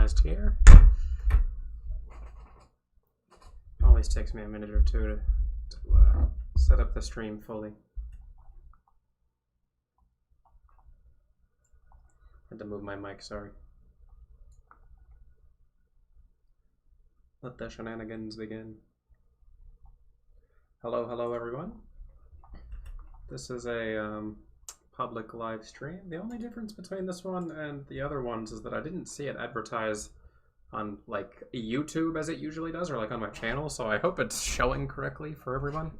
organized here. Always takes me a minute or two to set up the stream fully. Had to move my mic, sorry. Let the shenanigans begin. Hello everyone. This is a public live stream. The only difference between this one and the other ones is that I didn't see it advertised on like YouTube as it usually does, or like on my channel, so I hope it's showing correctly for everyone.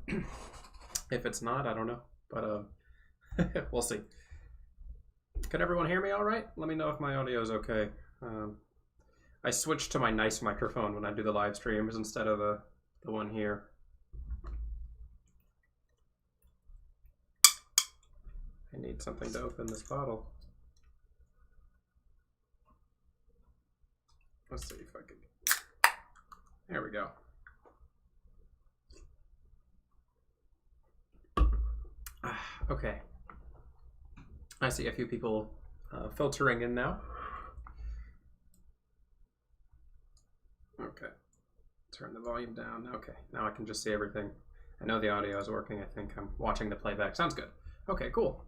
If it's not, I don't know, but we'll see. Could everyone hear me all right? Let me know if my audio is okay. I switched to my nice microphone when I do the live streams instead of the one here. I need something to open this bottle. Let's see if I can. There we go. Okay. I see a few people filtering in now. Okay. Turn the volume down. Okay. Now I can just see everything. I know the audio is working. I think I'm watching the playback. Sounds good. Okay, cool.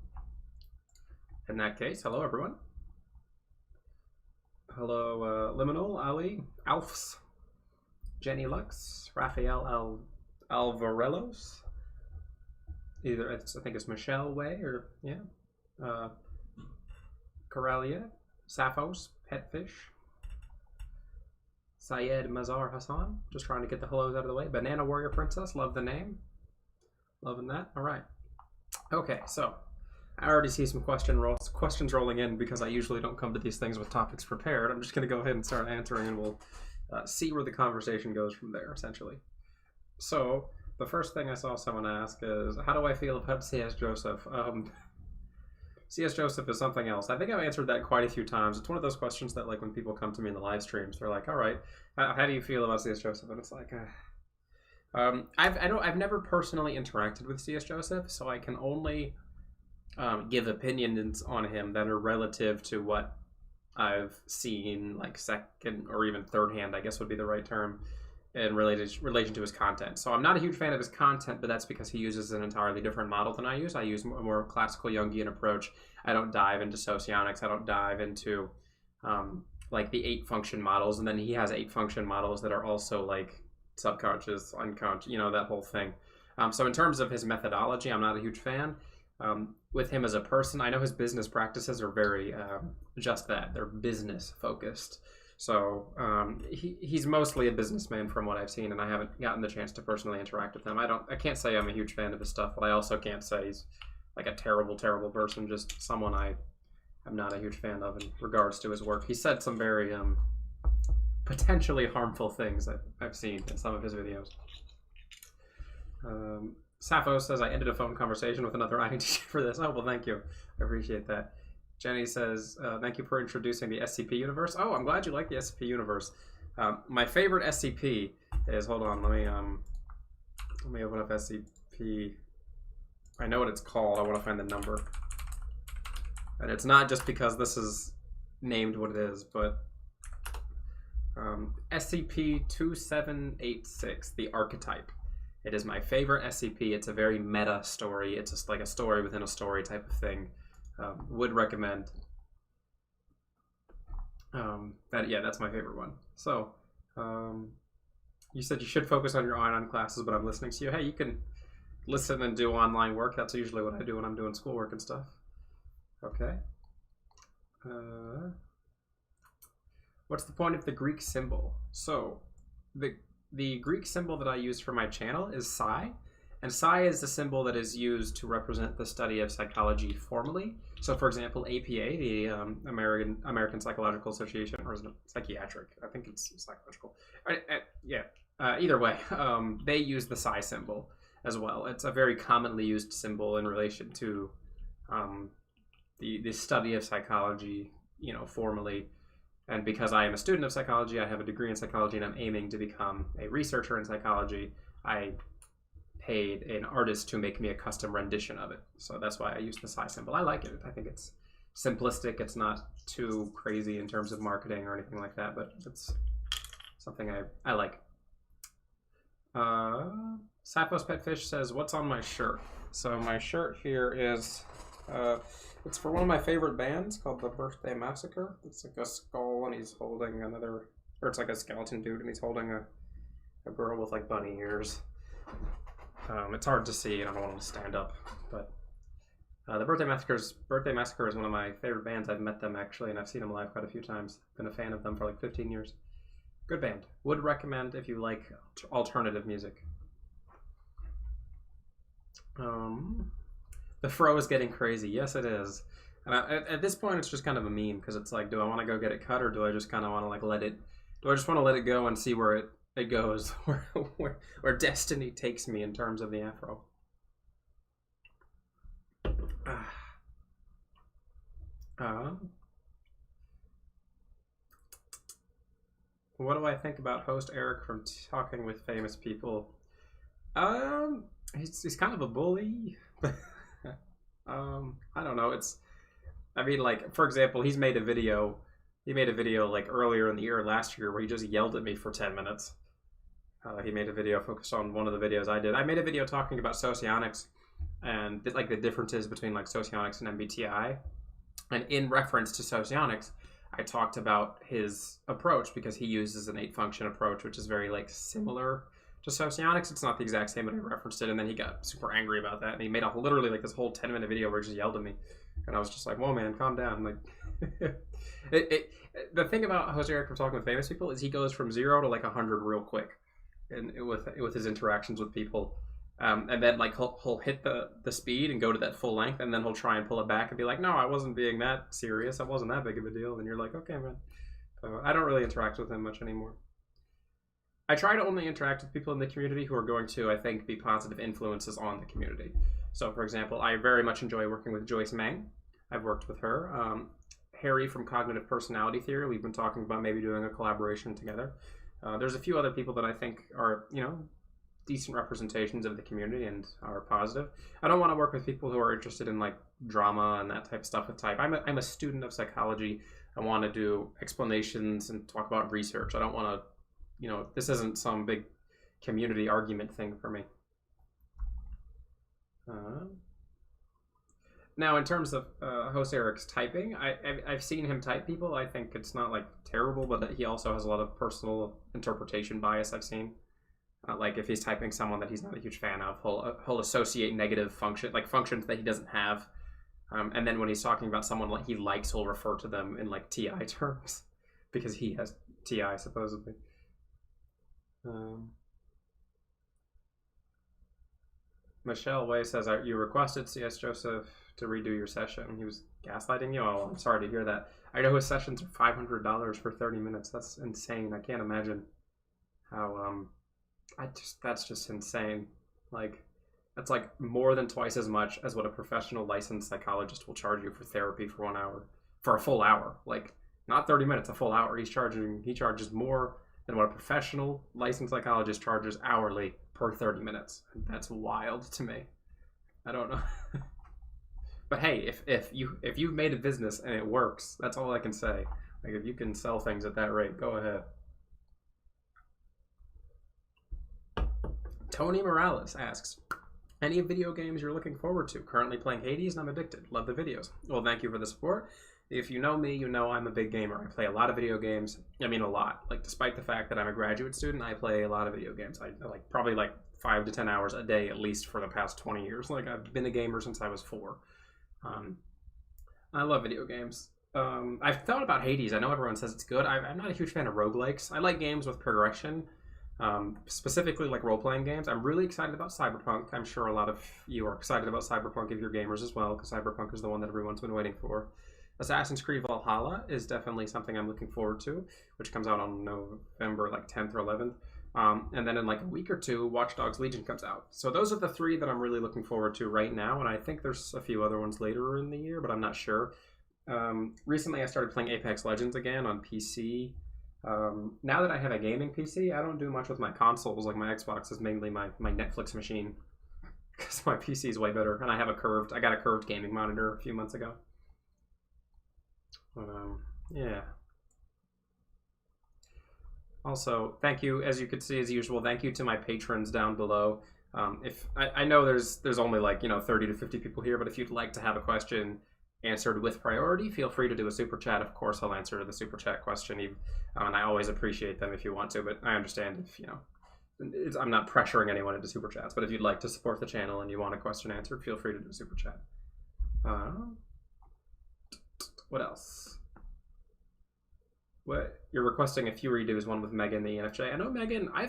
In that case, hello everyone. Hello Liminal, Ali, Alfs, Jenny Lux, Raphael Alvarellos. Either I think it's Michelle Way or yeah. Coralia, Sappho's, Petfish, Syed Mazar Hassan. Just trying to get the hellos out of the way. Banana Warrior Princess, love the name. Loving that. All right. Okay, so I already see some questions rolling in because I usually don't come to these things with topics prepared. I'm just going to go ahead and start answering, and we'll see where the conversation goes from there, essentially. So the first thing I saw someone ask is, how do I feel about C.S. Joseph? C.S. Joseph is something else. I think I've answered that quite a few times. It's one of those questions that, like, when people come to me in the live streams, they're like, all right, how do you feel about C.S. Joseph? And it's like, I've never personally interacted with C.S. Joseph, so I can only give opinions on him that are relative to what I've seen, like second or even third hand, I guess would be the right term, in relation to his content. So I'm not a huge fan of his content, but that's because he uses an entirely different model than I use. I use a more classical Jungian approach. I don't dive into socionics. I don't dive into like the 8 function models, and then he has 8 function models that are also like subconscious, unconscious, you know, that whole thing. So in terms of his methodology, I'm not a huge fan. With him as a person, I know his business practices are very just that. They're business focused. So he's mostly a businessman from what I've seen, and I haven't gotten the chance to personally interact with him. I can't say I'm a huge fan of his stuff, but I also can't say he's like a terrible person. Just someone I'm not a huge fan of in regards to his work. He said some very potentially harmful things that I've seen in some of his videos. Sappho says, I ended a phone conversation with another IT teacher for this. Oh, well, thank you. I appreciate that. Jenny says, thank you for introducing the SCP universe. Oh, I'm glad you like the SCP universe. My favorite SCP is, hold on, let me open up SCP. I know what it's called. I want to find the number. And it's not just because this is named what it is, but SCP-2786, the archetype. It is my favorite SCP. It's a very meta story. It's just like a story within a story type of thing. Would recommend. That's my favorite one. So, you said you should focus on your online classes, but I'm listening to you. Hey, you can listen and do online work. That's usually what I do when I'm doing schoolwork and stuff. Okay. What's the point of the Greek symbol? So, the Greek symbol that I use for my channel is psi, and psi is the symbol that is used to represent the study of psychology formally. So, for example, APA, the American Psychological Association, or is it psychiatric? I think it's psychological. Either way, they use the psi symbol as well. It's a very commonly used symbol in relation to the study of psychology, you know, formally. And because I am a student of psychology, I have a degree in psychology, and I'm aiming to become a researcher in psychology, I paid an artist to make me a custom rendition of it. So that's why I use the psi symbol. I like it. I think it's simplistic. It's not too crazy in terms of marketing or anything like that, but it's something I like. Sapos Petfish says, "What's on my shirt?" So my shirt here is, it's for one of my favorite bands called the Birthday Massacre. It's like a skull and he's holding another, or it's like a skeleton dude and he's holding a girl with like bunny ears. It's hard to see and I don't want to stand up, but the Birthday Massacre is one of my favorite bands. I've met them actually and I've seen them live quite a few times. Been a fan of them for like 15 years. Good band. Would recommend if you like alternative music. The fro is getting crazy. Yes, it is. And at this point, it's just kind of a meme because it's like, do I want to go get it cut or do I just kind of want to like let it? Do I just want to let it go and see where it goes, where destiny takes me in terms of the afro? What do I think about host Eric from talking with famous people? He's kind of a bully. I don't know. I mean, like, for example, he made a video like earlier in the year last year where he just yelled at me for 10 minutes. He made a video focused on one of the videos I did. I made a video talking about socionics and like the differences between like socionics and MBTI. And in reference to socionics, I talked about his approach because he uses an 8-function approach, which is very like similar to socionics. It's not the exact same, but I referenced it, and then he got super angry about that, and he made literally like this whole 10-minute video where he just yelled at me, and I was just like, "Whoa, man, calm down!" Like, the thing about Jose Eric from talking with famous people is he goes from 0 to like 100 real quick, and with his interactions with people, and then like he'll hit the speed and go to that full length, and then he'll try and pull it back and be like, "No, I wasn't being that serious. I wasn't that big of a deal." And you're like, "Okay, man." I don't really interact with him much anymore. I try to only interact with people in the community who are going to, I think, be positive influences on the community. So, for example, I very much enjoy working with Joyce Meng. I've worked with her. Harry from Cognitive Personality Theory, we've been talking about maybe doing a collaboration together. There's a few other people that I think are, decent representations of the community and are positive. I don't want to work with people who are interested in like drama and that type of stuff with type. I'm a student of psychology. I want to do explanations and talk about research. I don't want to this isn't some big community argument thing for me. Now, in terms of host Eric's typing, I've seen him type people. I think it's not like terrible, but he also has a lot of personal interpretation bias I've seen. Like if he's typing someone that he's not a huge fan of, he'll associate negative functions that he doesn't have. And then when he's talking about someone like he likes, he'll refer to them in like TI terms because he has TI supposedly. Michelle Way says, you requested CS Joseph to redo your session. He was gaslighting you? Oh, I'm sorry to hear that. I know his sessions are $500 for 30 minutes. That's insane. I can't imagine how, that's just insane. Like, that's like more than twice as much as what a professional licensed psychologist will charge you for therapy for 1 hour, for a full hour. Like, not 30 minutes, a full hour. He charges more than what a professional licensed psychologist charges hourly per 30 minutes. That's wild to me. I don't know. But hey, if you've made a business and it works, that's all I can say. Like if you can sell things at that rate, go ahead. Tony Morales asks, any video games you're looking forward to? Currently playing Hades and I'm addicted. Love the videos. Well, thank you for the support. If you know me, you know I'm a big gamer. I play a lot of video games. I mean, a lot. Like, despite the fact that I'm a graduate student, I play a lot of video games. I like probably like 5 to 10 hours a day at least for the past 20 years. Like, I've been a gamer since I was 4. I love video games. I've thought about Hades. I know everyone says it's good. I'm not a huge fan of roguelikes. I like games with progression, specifically like role-playing games. I'm really excited about Cyberpunk. I'm sure a lot of you are excited about Cyberpunk if you're gamers as well, because Cyberpunk is the one that everyone's been waiting for. Assassin's Creed Valhalla is definitely something I'm looking forward to, which comes out on November like 10th or 11th. And then in like a week or two, Watch Dogs Legion comes out. So those are the 3 that I'm really looking forward to right now, and I think there's a few other ones later in the year, but I'm not sure. Recently I started playing Apex Legends again on PC. Now that I have a gaming PC, I don't do much with my consoles. Like my Xbox is mainly my Netflix machine, because my PC is way better, and I got a curved gaming monitor a few months ago. But, yeah. Also, thank you, as you could see, as usual, thank you to my patrons down below. If I know there's only like 30 to 50 people here, but if you'd like to have a question answered with priority, feel free to do a super chat. Of course, I'll answer the super chat question, and I always appreciate them if you want to. But I understand if I'm not pressuring anyone into super chats. But if you'd like to support the channel and you want a question answered, feel free to do a super chat. What else? What you're requesting a few redos, one with Megan the ENFJ. I know Megan. I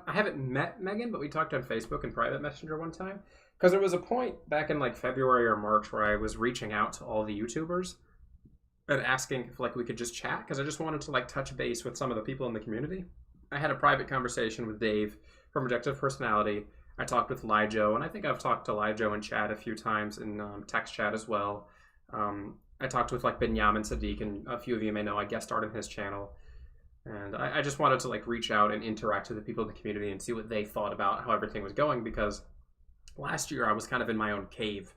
haven't met Megan, but we talked on Facebook and private messenger one time. Because there was a point back in like February or March where I was reaching out to all the YouTubers and asking if like we could just chat, because I just wanted to like touch base with some of the people in the community. I had a private conversation with Dave from Objective Personality. I talked with Lijo, and I think I've talked to Lijo in chat a few times in text chat as well. I talked with like Benyamin Sadiq, and a few of you may know I guest starred in his channel. And I just wanted to like reach out and interact with the people in the community and see what they thought about how everything was going, because last year I was kind of in my own cave,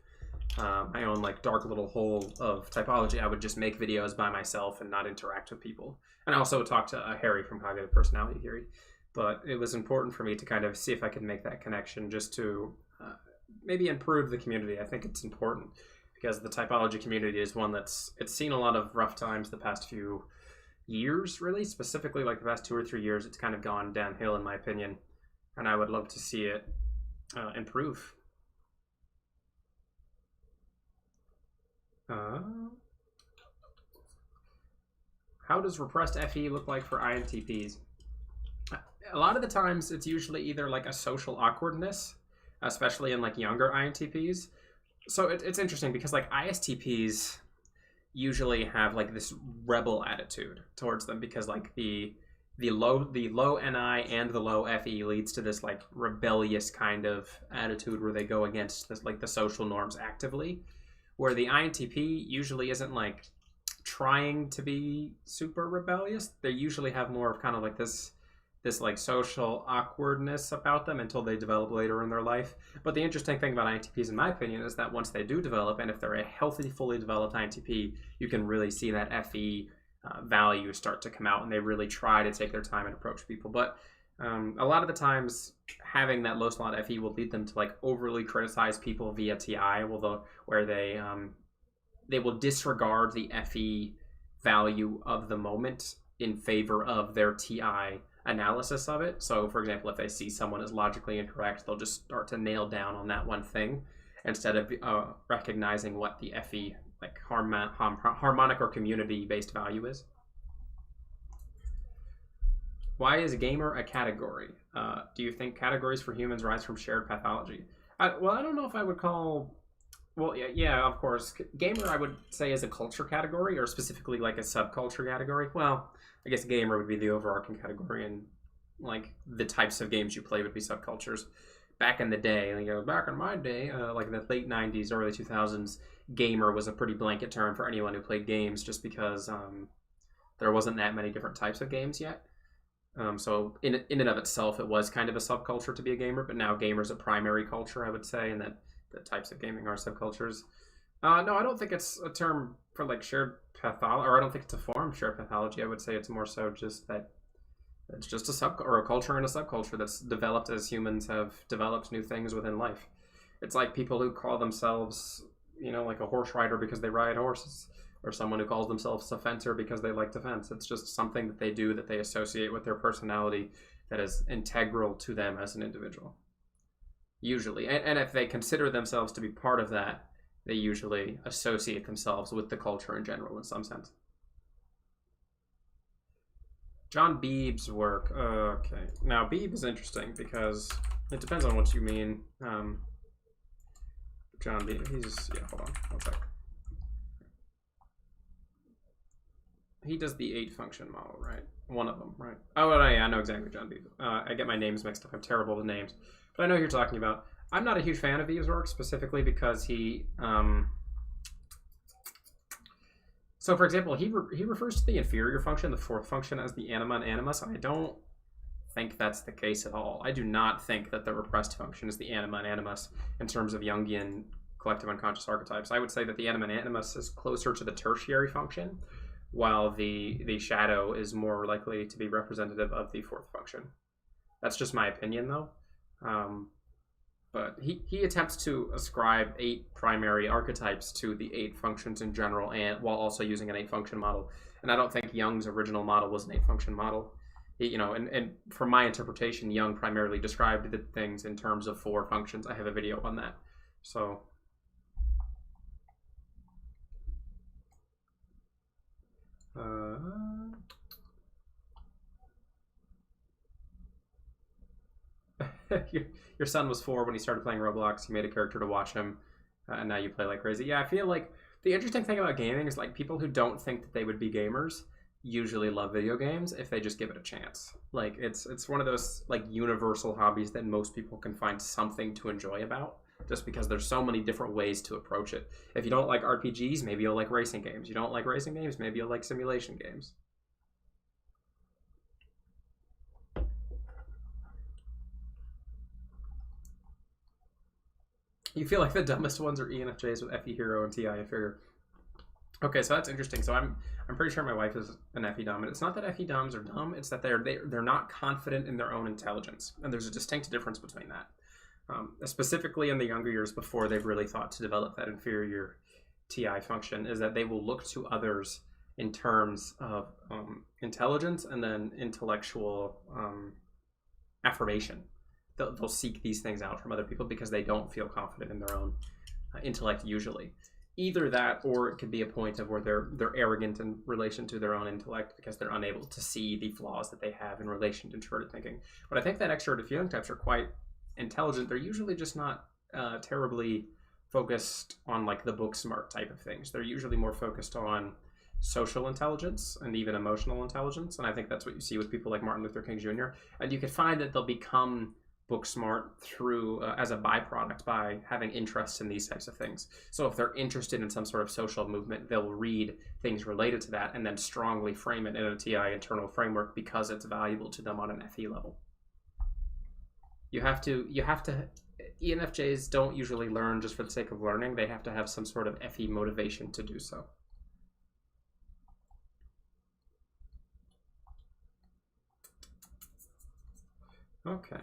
my own like dark little hole of typology. I would just make videos by myself and not interact with people. And I also talked to Harry from Cognitive Personality Theory. But it was important for me to kind of see if I could make that connection, just to maybe improve the community. I think it's important because the typology community is one it's seen a lot of rough times the past few years, really. Specifically like the past 2 or 3 years, it's kind of gone downhill in my opinion. And I would love to see it improve. How does repressed FE look like for INTPs? A lot of the times it's usually either like a social awkwardness, especially in like younger INTPs. So it's interesting because like ISTPs usually have like this rebel attitude towards them, because like the low NI and the low FE leads to this like rebellious kind of attitude where they go against this, like the social norms actively, where the INTP usually isn't like trying to be super rebellious. They usually have more of kind of like this like social awkwardness about them until they develop later in their life. But the interesting thing about INTPs, in my opinion, is that once they do develop, and if they're a healthy, fully developed INTP, you can really see that FE value start to come out, and they really try to take their time and approach people. But a lot of the times, having that low slot FE will lead them to like overly criticize people via TI, where they will disregard the FE value of the moment in favor of their TI analysis of it. So for example, if they see someone is logically incorrect, they'll just start to nail down on that one thing instead of recognizing what the FE like harmonic or community based value is. Why is gamer a category? Do you think categories for humans rise from shared pathology? Well, I don't know if I would call... Well, yeah, of course. Gamer, I would say, is a culture category, or specifically like a subculture category. Well, I guess gamer would be the overarching category, and like the types of games you play would be subcultures. Back in the day, back in my day, like in the late 90s, early 2000s, gamer was a pretty blanket term for anyone who played games, just because there wasn't that many different types of games yet. So in and of itself, it was kind of a subculture to be a gamer, but now gamer's a primary culture, I would say, and that the types of gaming are subcultures. No, I don't think it's a term for like shared pathology, or I don't think it's a form of shared pathology. I would say it's more so just that it's just a culture and a subculture that's developed as humans have developed new things within life. It's like people who call themselves, like a horse rider because they ride horses, or someone who calls themselves a fencer because they like to fence. It's just something that they do that they associate with their personality that is integral to them as an individual. Usually. And if they consider themselves to be part of that, they usually associate themselves with the culture in general in some sense. John Beeb's work. Okay. Now, Beeb is interesting because it depends on what you mean. John Beeb, hold on. One sec. He does the 8 function model, right? One of them, right? Oh, yeah, I know exactly John Beeb. I get my names mixed up. I'm terrible with names. But I know who you're talking about. I'm not a huge fan of Beeb's work, specifically because he... So, for example, he refers to the inferior function, the 4th function, as the anima and animus. I don't think that's the case at all. I do not think that the repressed function is the anima and animus in terms of Jungian collective unconscious archetypes. I would say that the animus is closer to the tertiary function, while the shadow is more likely to be representative of the fourth function. That's just my opinion, though. But he attempts to ascribe 8 primary archetypes to the 8 functions in general, and while also using an 8-function model. And I don't think Jung's original model was an 8-function model. And from my interpretation, Jung primarily described the things in terms of 4 functions. I have a video on that. So your son was 4 when he started playing Roblox. You made a character to watch him, and now you play like crazy. Yeah, I feel like the interesting thing about gaming is like people who don't think that they would be gamers usually love video games if they just give it a chance. Like it's one of those like universal hobbies that most people can find something to enjoy about, just because there's so many different ways to approach it. If you don't like RPGs, maybe you'll like racing games. You don't like racing games, maybe you'll like simulation games. You feel like the dumbest ones are ENFJs with FE Hero and TI Inferior. Okay, so that's interesting. So I'm pretty sure my wife is an FE dom, and it's not that FE doms are dumb; it's that they're not confident in their own intelligence, and there's a distinct difference between that. Specifically in the younger years before they've really thought to develop that inferior TI function, is that they will look to others in terms of intelligence and then intellectual affirmation. They'll seek these things out from other people because they don't feel confident in their own intellect usually. Either that, or it could be a point of where they're arrogant in relation to their own intellect because they're unable to see the flaws that they have in relation to introverted thinking. But I think that extroverted feeling types are quite intelligent. They're usually just not terribly focused on like the book smart type of things. They're usually more focused on social intelligence and even emotional intelligence. And I think that's what you see with people like Martin Luther King Jr. And you could find that they'll become book smart through as a byproduct by having interests in these types of things. So if they're interested in some sort of social movement, they'll read things related to that and then strongly frame it in a TI internal framework because it's valuable to them on an FE level. You have to ENFJs don't usually learn just for the sake of learning. They have to have some sort of FE motivation to do so. Okay.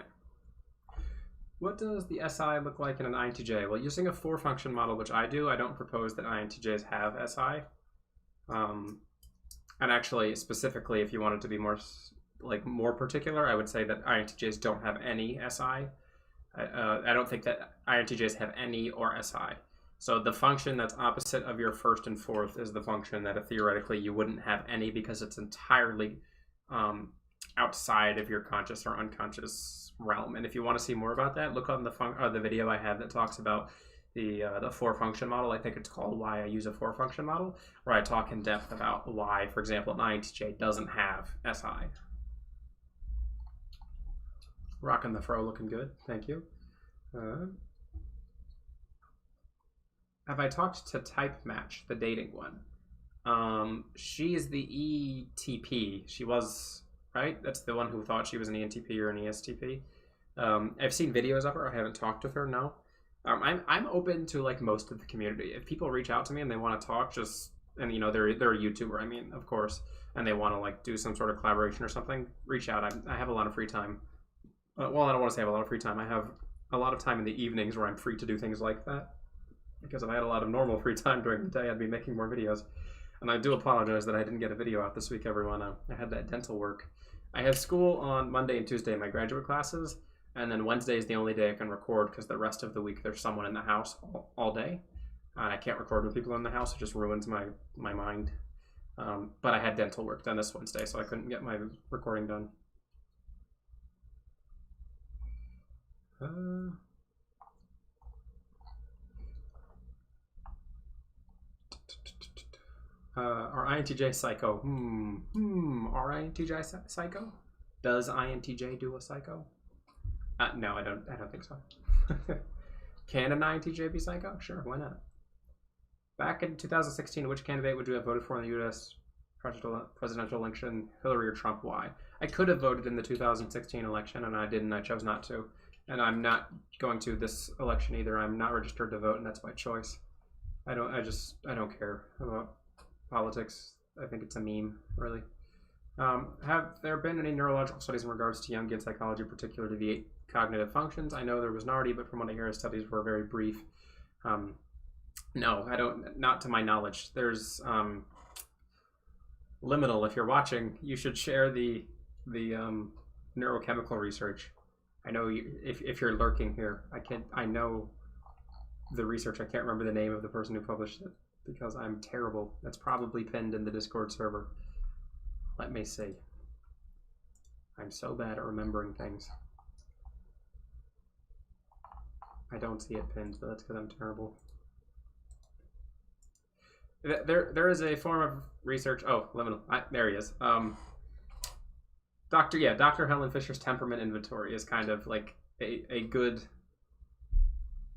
What does the SI look like in an INTJ? Well, using a 4-function model, which I do, I don't propose that INTJs have SI. And actually, specifically, if you wanted to be more particular, I would say that INTJs don't have any SI. I don't think that INTJs have any or SI. So the function that's opposite of your first and fourth is the function that theoretically you wouldn't have any because it's entirely outside of your conscious or unconscious realm. And if you want to see more about that, look on the video I have that talks about the 4-function model. I think it's called Why I Use a 4-Function Model, where I talk in depth about why, for example, an INTJ doesn't have SI. Rocking the fro, looking good. Thank you. Have I talked to Type Match, the dating one? She is the ETP. She was, right? That's the one who thought she was an ENTP or an ESTP. I've seen videos of her. I haven't talked with her, no. I'm open to like most of the community. If people reach out to me and they want to talk, and you know they're a YouTuber, I mean, of course, and they want to like do some sort of collaboration or something, reach out. I have a lot of free time. Well, I don't want to say I have a lot of free time. I have a lot of time in the evenings where I'm free to do things like that. Because if I had a lot of normal free time during the day, I'd be making more videos. And I do apologize that I didn't get a video out this week, everyone. I had that dental work. I have school on Monday and Tuesday, my graduate classes, and then Wednesday is the only day I can record because the rest of the week there's someone in the house all day. And I can't record with people in the house. It just ruins my mind. But I had dental work done this Wednesday, so I couldn't get my recording done. Are INTJ psycho? Are INTJ psycho? Does INTJ do a psycho? No, I don't think so. Can an INTJ be psycho? Sure, why not? Back in 2016, which candidate would you have voted for in the U.S. presidential election, Hillary or Trump? Why? I could have voted in the 2016 election, and I didn't. I chose not to. And I'm not going to this election either. I'm not registered to vote, and that's by choice. I don't care about politics. I think it's a meme, really. Have there been any neurological studies in regards to Jungian psychology, particularly the 8 cognitive functions? I know there was Nardi, but from what I hear, his studies were very brief. No, I don't. Not to my knowledge. There's Liminal. If you're watching, you should share the neurochemical research. I know if you're lurking here, I know the research. I can't remember the name of the person who published it because I'm terrible. That's probably pinned in the Discord server. Let me see. I'm so bad at remembering things. I don't see it pinned, but that's because I'm terrible. There is a form of research. Oh, Liminal. There he is. Dr. Helen Fisher's temperament inventory is kind of like a good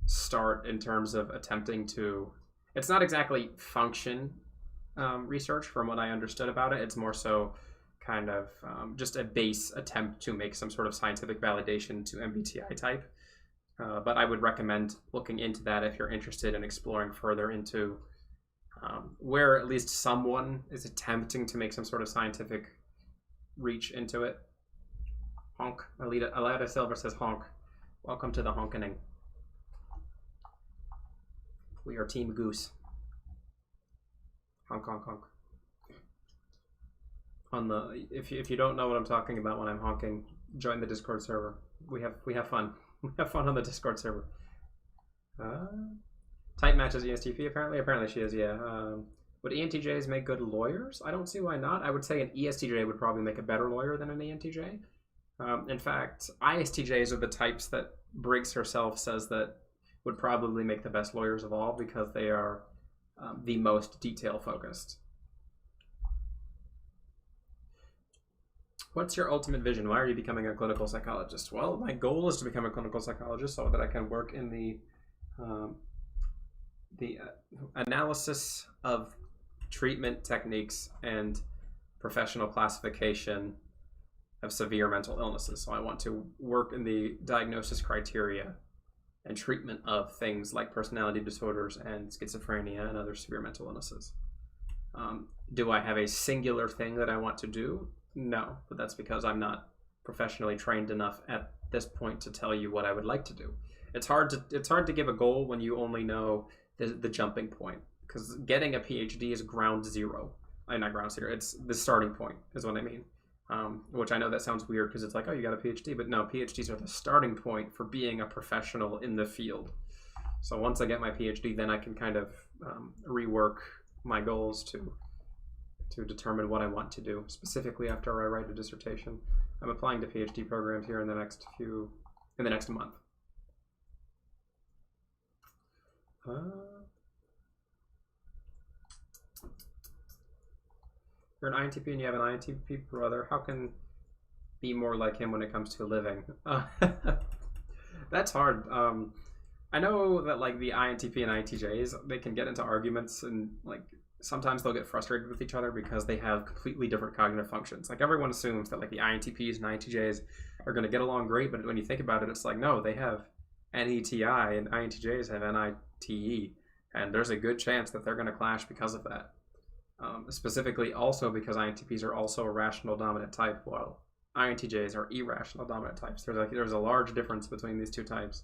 start in terms of attempting to. It's not exactly function research from what I understood about it. It's more so kind of just a base attempt to make some sort of scientific validation to MBTI type. But I would recommend looking into that if you're interested in exploring further into where at least someone is attempting to make some sort of scientific reach into it. Honk. Alida Silver says honk. Welcome to the honkening. We are Team Goose. Honk, honk, honk. If you don't know what I'm talking about when I'm honking, join the Discord server. We have fun. We have fun on the Discord server. Type matches ESTP apparently. Apparently she is, yeah. Would ENTJs make good lawyers? I don't see why not. I would say an ESTJ would probably make a better lawyer than an ENTJ. In fact, ISTJs are the types that Briggs herself says that would probably make the best lawyers of all because they are the most detail focused. What's your ultimate vision? Why are you becoming a clinical psychologist? Well, my goal is to become a clinical psychologist so that I can work in the analysis of treatment techniques and professional classification of severe mental illnesses. So I want to work in the diagnosis criteria and treatment of things like personality disorders and schizophrenia and other severe mental illnesses. Do I have a singular thing that I want to do? No, but that's because I'm not professionally trained enough at this point to tell you what I would like to do. It's hard to give a goal when you only know the jumping point, because getting a PhD is ground zero. Not ground zero. It's the starting point is what I mean. Which I know that sounds weird because it's like, oh, you got a PhD, but no, PhDs are the starting point for being a professional in the field. So once I get my PhD, then I can kind of rework my goals to determine what I want to do, specifically after I write a dissertation. I'm applying to PhD programs here in the next month. You're an INTP and you have an INTP brother. How can be more like him when it comes to living? That's hard. I know that like the INTP and INTJs, they can get into arguments and like sometimes they'll get frustrated with each other because they have completely different cognitive functions. Like everyone assumes that like the INTPs and INTJs are going to get along great, but when you think about it, it's like, no, they have NETI and INTJs have NITE, and there's a good chance that they're going to clash because of that. Specifically also because INTPs are also a rational dominant type, while INTJs are irrational dominant types. There's a large difference between these two types.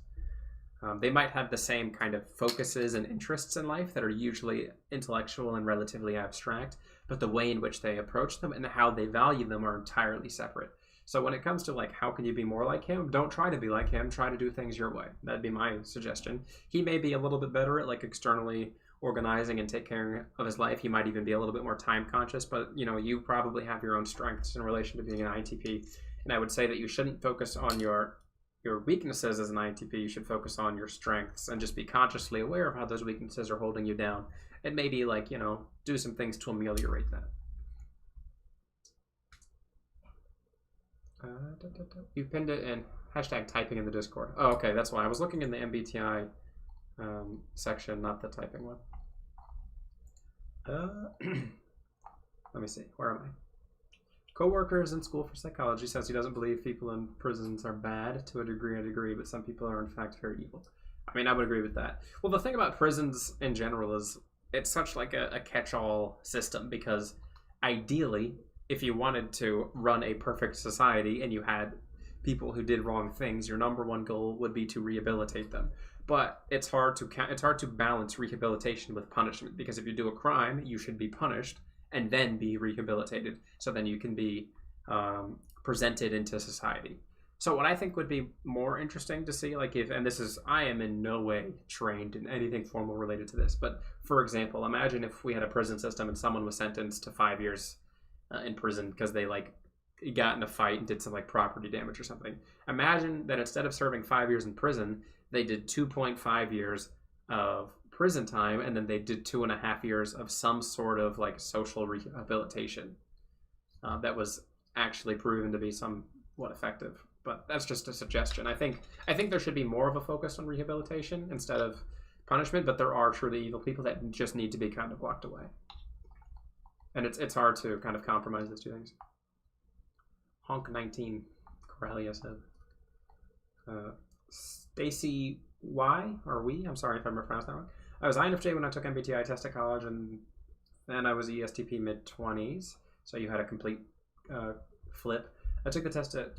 They might have the same kind of focuses and interests in life that are usually intellectual and relatively abstract, but the way in which they approach them and how they value them are entirely separate. So when it comes to like, how can you be more like him? Don't try to be like him. Try to do things your way. That'd be my suggestion. He may be a little bit better at like externally organizing and take care of his life. He might even be a little bit more time conscious, but you know, you probably have your own strengths in relation to being an INTP. And I would say that you shouldn't focus on your weaknesses as an INTP. You should focus on your strengths and just be consciously aware of how those weaknesses are holding you down. And maybe like, you know, do some things to ameliorate that. You pinned it in hashtag typing in the Discord. Oh, okay, that's why. I was looking in the MBTI section, not the typing one. Let me see. Where am Co-workers in school for psychology says he doesn't believe people in prisons are bad. To a degree, I agree, but some people are in fact very evil. I mean, I would agree with that. Well, the thing about prisons in general is it's such like a catch-all system because ideally, if you wanted to run a perfect society and you had people who did wrong things, your number one goal would be to rehabilitate them. But it's hard to balance rehabilitation with punishment because if you do a crime, you should be punished and then be rehabilitated, so then you can be presented into society. So what I think would be more interesting to see, like if, and this is, I am in no way trained in anything formal related to this, but for example, imagine if we had a prison system and someone was sentenced to 5 years in prison because they like got in a fight and did some like property damage or something. Imagine that instead of serving 5 years in prison, they did 2.5 years of prison time, and then they did 2.5 years of some sort of like social rehabilitation that was actually proven to be somewhat effective. But that's just a suggestion. I think there should be more of a focus on rehabilitation instead of punishment, but there are truly evil people that just need to be kind of locked away. And it's hard to kind of compromise those two things. Honk 19, Coralia said. Stacy Y, or we, I'm sorry if I'm pronouncing that wrong. I was INFJ when I took MBTI test at college, and then I was ESTP mid-20s, so you had a complete flip. I took the test at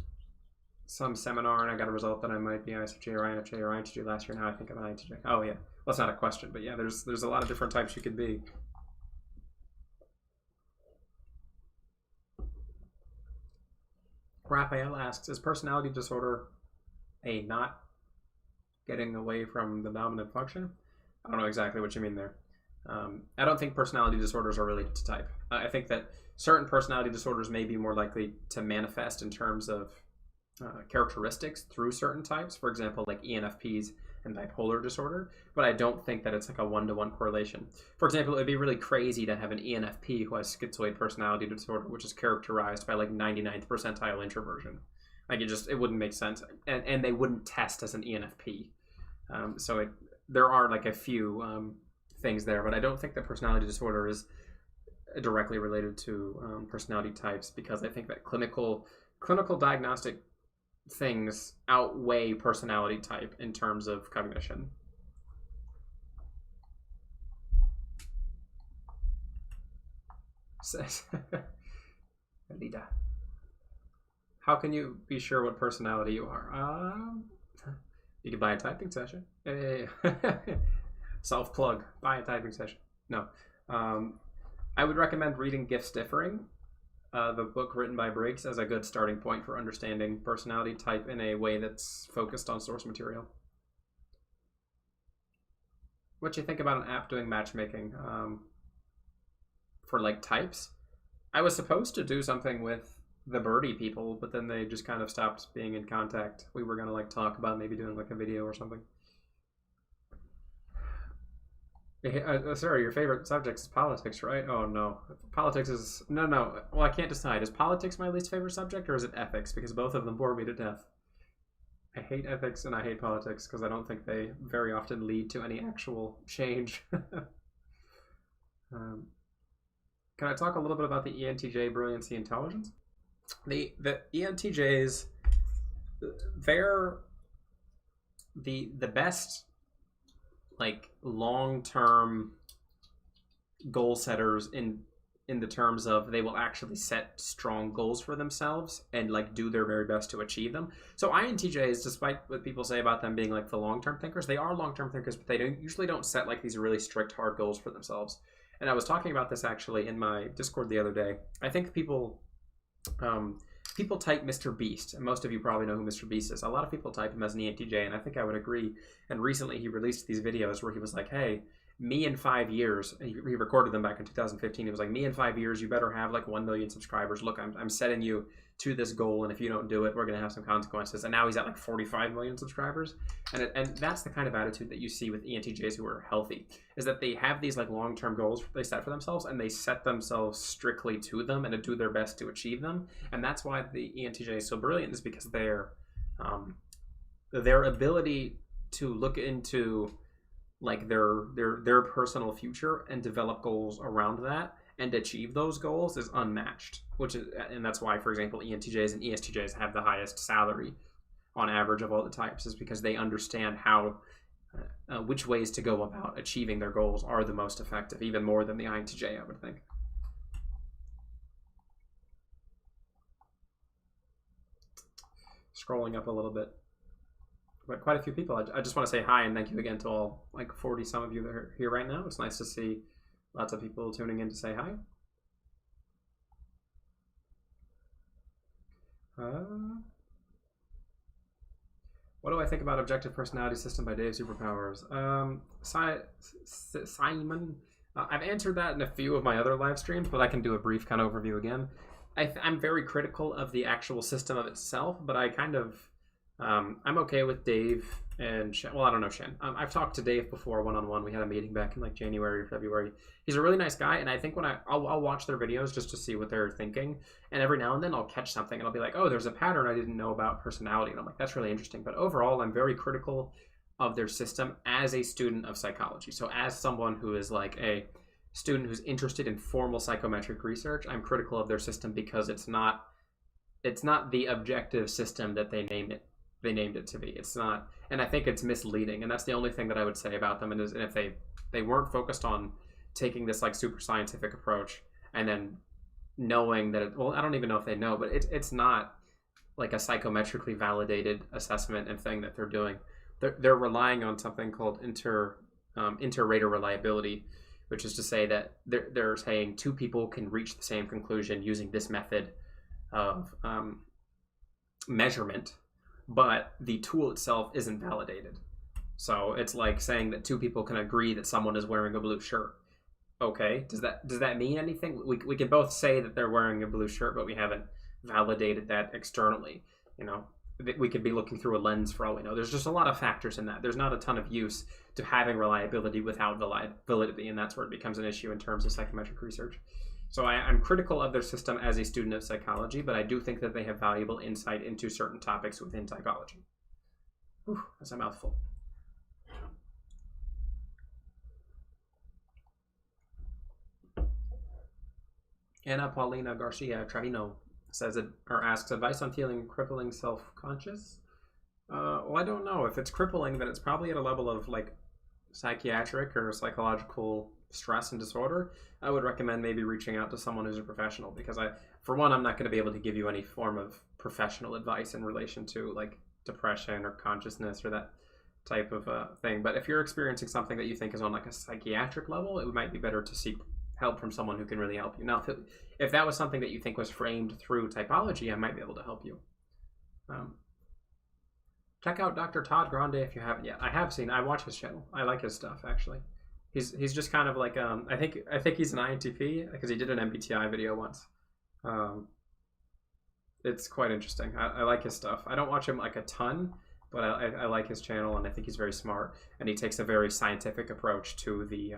some seminar, and I got a result that I might be ISFJ or INFJ or INTJ last year. Now I think I'm INTJ. Oh, yeah. Well, that's not a question, but yeah, there's a lot of different types you could be. Raphael asks, is personality disorder a not getting away from the dominant function? I don't know exactly what you mean there. I don't think personality disorders are related to type. I think that certain personality disorders may be more likely to manifest in terms of characteristics through certain types, for example, like ENFPs and bipolar disorder, but I don't think that it's like a one-to-one correlation. For example, it would be really crazy to have an ENFP who has schizoid personality disorder, which is characterized by like 99th percentile introversion. Like it wouldn't make sense, and they wouldn't test as an ENFP. There are like a few things there, but I don't think that personality disorder is directly related to personality types, because I think that clinical diagnostic things outweigh personality type in terms of cognition. Alida. How can you be sure what personality you are? You can buy a typing session. Hey. Self-plug. Buy a typing session. No. I would recommend reading Gifts Differing, the book written by Briggs, as a good starting point for understanding personality type in a way that's focused on source material. What do you think about an app doing matchmaking for like types? I was supposed to do something with the birdie people, but then they just kind of stopped being in contact. We were gonna like talk about maybe doing like a video or something. Sorry, your favorite subject is politics, right? Oh no, politics is no. Well, I can't decide. Is politics my least favorite subject, or is it ethics? Because both of them bore me to death. I hate ethics and I hate politics because I don't think they very often lead to any actual change. Can I talk a little bit about the ENTJ brilliancy intelligence? The ENTJs, they're the best like long-term goal setters in the terms of they will actually set strong goals for themselves and like do their very best to achieve them. So INTJs, despite what people say about them being like the long-term thinkers, they are long-term thinkers, but they usually don't set like these really strict hard goals for themselves. And I was talking about this actually in my Discord the other day. I think people type Mr. Beast, and most of you probably know who Mr. Beast is. A lot of people type him as an ENTJ, and I think I would agree. And recently he released these videos where he was like, hey, me in 5 years, he recorded them back in 2015. He was like, me in 5 years, you better have like 1 million subscribers. Look, I'm setting you to this goal, and if you don't do it, we're going to have some consequences. And now he's at like 45 million subscribers. And that's the kind of attitude that you see with ENTJs who are healthy, is that they have these like long-term goals they set for themselves, and they set themselves strictly to them and to do their best to achieve them. And that's why the ENTJ is so brilliant, is because their ability to look into like their personal future and develop goals around that, and achieve those goals is unmatched. And that's why, for example, ENTJs and ESTJs have the highest salary on average of all the types, is because they understand how which ways to go about achieving their goals are the most effective, even more than the INTJ, I would think. Scrolling up a little bit, but quite a few people. I just want to say hi and thank you again to all, like 40 some of you that are here right now. It's nice to see lots of people tuning in to say hi. What do I think about Objective Personality System by Dave Superpowers? Simon, I've answered that in a few of my other live streams, but I can do a brief kind of overview again. I'm very critical of the actual system of itself, but I kind of, I'm okay with Dave and Shen. Well, I don't know Shen. I've talked to Dave before one-on-one. We had a meeting back in like January or February. He's a really nice guy, and I think when I'll watch their videos just to see what they're thinking, and every now and then I'll catch something and I'll be like, oh, there's a pattern I didn't know about personality, and I'm like, that's really interesting. But overall, I'm very critical of their system as a student of psychology. So as someone who is like a student who's interested in formal psychometric research, I'm critical of their system because it's not the objective system that they named it to be. It's not, and I think it's misleading, and that's the only thing that I would say about them. And if they weren't focused on taking this like super scientific approach and then knowing that well, I don't even know if they know, but it's not like a psychometrically validated assessment and thing that they're doing. They're relying on something called inter-rater reliability, which is to say that they're saying two people can reach the same conclusion using this method of measurement, but the tool itself isn't validated. So it's like saying that two people can agree that someone is wearing a blue shirt. Okay, does that mean anything? We can both say that they're wearing a blue shirt, but we haven't validated that externally. You know, we could be looking through a lens for all we know. There's just a lot of factors in that. There's not a ton of use to having reliability without validity, and that's where it becomes an issue in terms of psychometric research. So I'm critical of their system as a student of psychology, but I do think that they have valuable insight into certain topics within psychology. Whew, that's a mouthful. Anna Paulina Garcia Trevino says asks advice on feeling crippling self-conscious. Well, I don't know. If it's crippling, then it's probably at a level of like psychiatric or psychological stress and disorder. I would recommend maybe reaching out to someone who's a professional, because for one, I'm not going to be able to give you any form of professional advice in relation to like depression or consciousness or that type of thing. But if you're experiencing something that you think is on like a psychiatric level, it might be better to seek help from someone who can really help you. Now, if that was something that you think was framed through typology, I might be able to help you. Check out Dr. Todd Grande if you haven't yet. I watch his channel. I like his stuff, actually. He's just kind of like, I think he's an INTP because he did an MBTI video once. It's quite interesting. I like his stuff. I don't watch him like a ton, but I like his channel, and I think he's very smart, and he takes a very scientific approach to the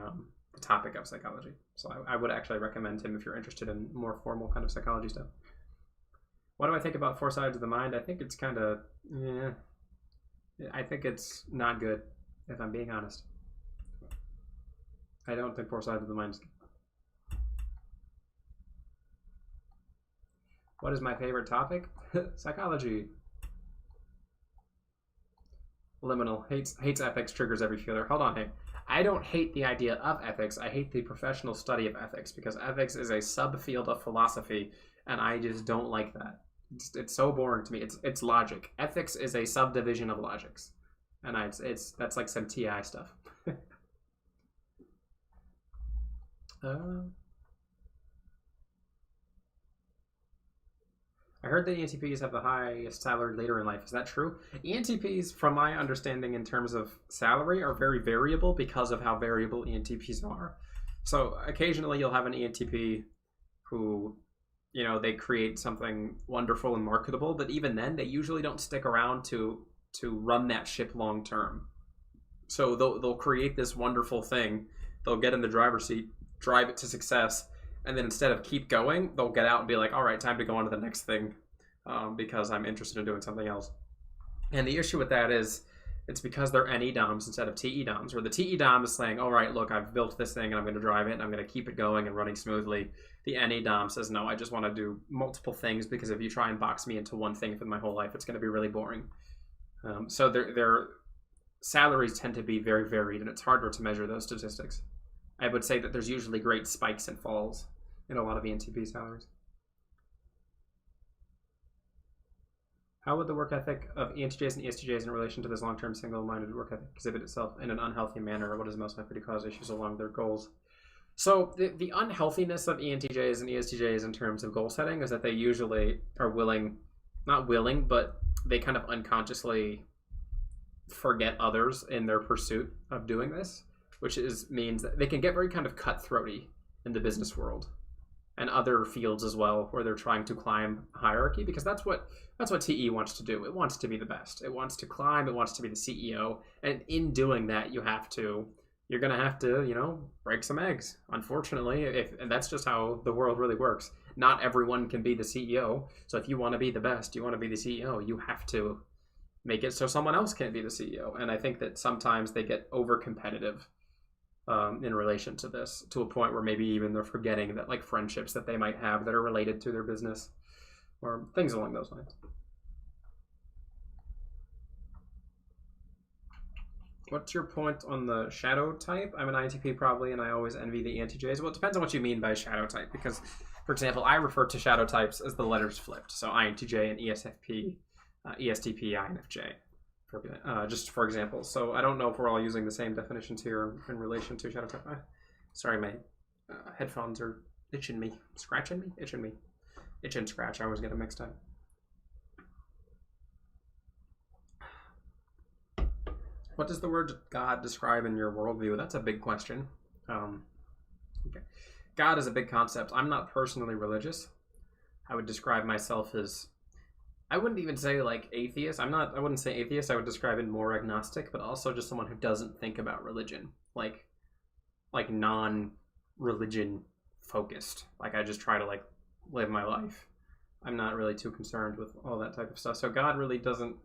topic of psychology. So I would actually recommend him if you're interested in more formal kind of psychology stuff. What do I think about Four Sides of the Mind? I think it's kind of, I think it's not good, if I'm being honest. I don't think Four Sides of the Mind is good. What is my favorite topic? Psychology. Liminal. Hates ethics, triggers every feeler. Hold on, hey. I don't hate the idea of ethics. I hate the professional study of ethics, because ethics is a subfield of philosophy, and I just don't like that. It's so boring to me. It's logic. Ethics is a subdivision of logics, and that's like some TI stuff. I heard that ENTPs have the highest salary later in life. Is that true? ENTPs, from my understanding in terms of salary, are very variable because of how variable ENTPs are. So occasionally you'll have an ENTP who, they create something wonderful and marketable, but even then they usually don't stick around to run that ship long term. So they'll create this wonderful thing, they'll get in the driver's seat, drive it to success, and then instead of keep going, they'll get out and be like, all right, time to go on to the next thing, because I'm interested in doing something else. And the issue with that is it's because they're NE DOMs instead of TE DOMs, where the TE DOM is saying, all right, look, I've built this thing and I'm going to drive it and I'm going to keep it going and running smoothly. The NE DOM says, no, I just want to do multiple things, because if you try and box me into one thing for my whole life, it's going to be really boring. So their salaries tend to be very varied, and it's harder to measure those statistics. I would say that there's usually great spikes and falls in a lot of ENTP salaries. How would the work ethic of ENTJs and ESTJs in relation to this long-term single-minded work ethic exhibit itself in an unhealthy manner, or what is most likely to cause issues along their goals? So the unhealthiness of ENTJs and ESTJs in terms of goal setting is that they usually are not willing, but they kind of unconsciously forget others in their pursuit of doing this, which means that they can get very kind of cutthroaty in the business world and other fields as well, where they're trying to climb hierarchy, because that's what TE wants to do. It wants to be the best. It wants to climb. It wants to be the CEO. And in doing that, you're going to have to, break some eggs, unfortunately. And that's just how the world really works. Not everyone can be the CEO. So if you want to be the best, you want to be the CEO, you have to make it so someone else can't be the CEO. And I think that sometimes they get over competitive in relation to this, to a point where maybe even they're forgetting that, like, friendships that they might have that are related to their business or things along those lines. What's your point on the shadow type? I'm an INTP probably, and I always envy the ENTJs. Well, it depends on what you mean by shadow type, because, for example, I refer to shadow types as the letters flipped. So INTJ and ESFP, ESTP, INFJ. Just for example. So I don't know if we're all using the same definitions here in relation to shadow type. Sorry, my headphones are itching me. Scratching me? Itching me. Itch and scratch. I always get them mixed up. What does the word God describe in your worldview? That's a big question. Okay. God is a big concept. I'm not personally religious. I would describe myself as, I wouldn't even say like atheist. I wouldn't say atheist. I would describe it more agnostic, but also just someone who doesn't think about religion. Like non-religion focused. Like, I just try to live my life. I'm not really too concerned with all that type of stuff. So God really doesn't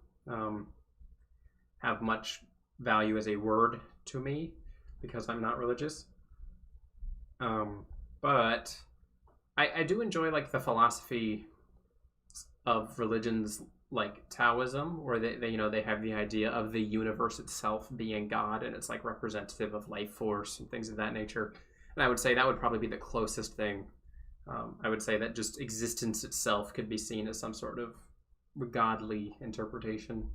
have much value as a word to me, because I'm not religious. But I do enjoy the philosophy of religions like Taoism, where they have the idea of the universe itself being God, and it's representative of life force and things of that nature. And I would say that would probably be the closest thing. I would say that just existence itself could be seen as some sort of godly interpretation.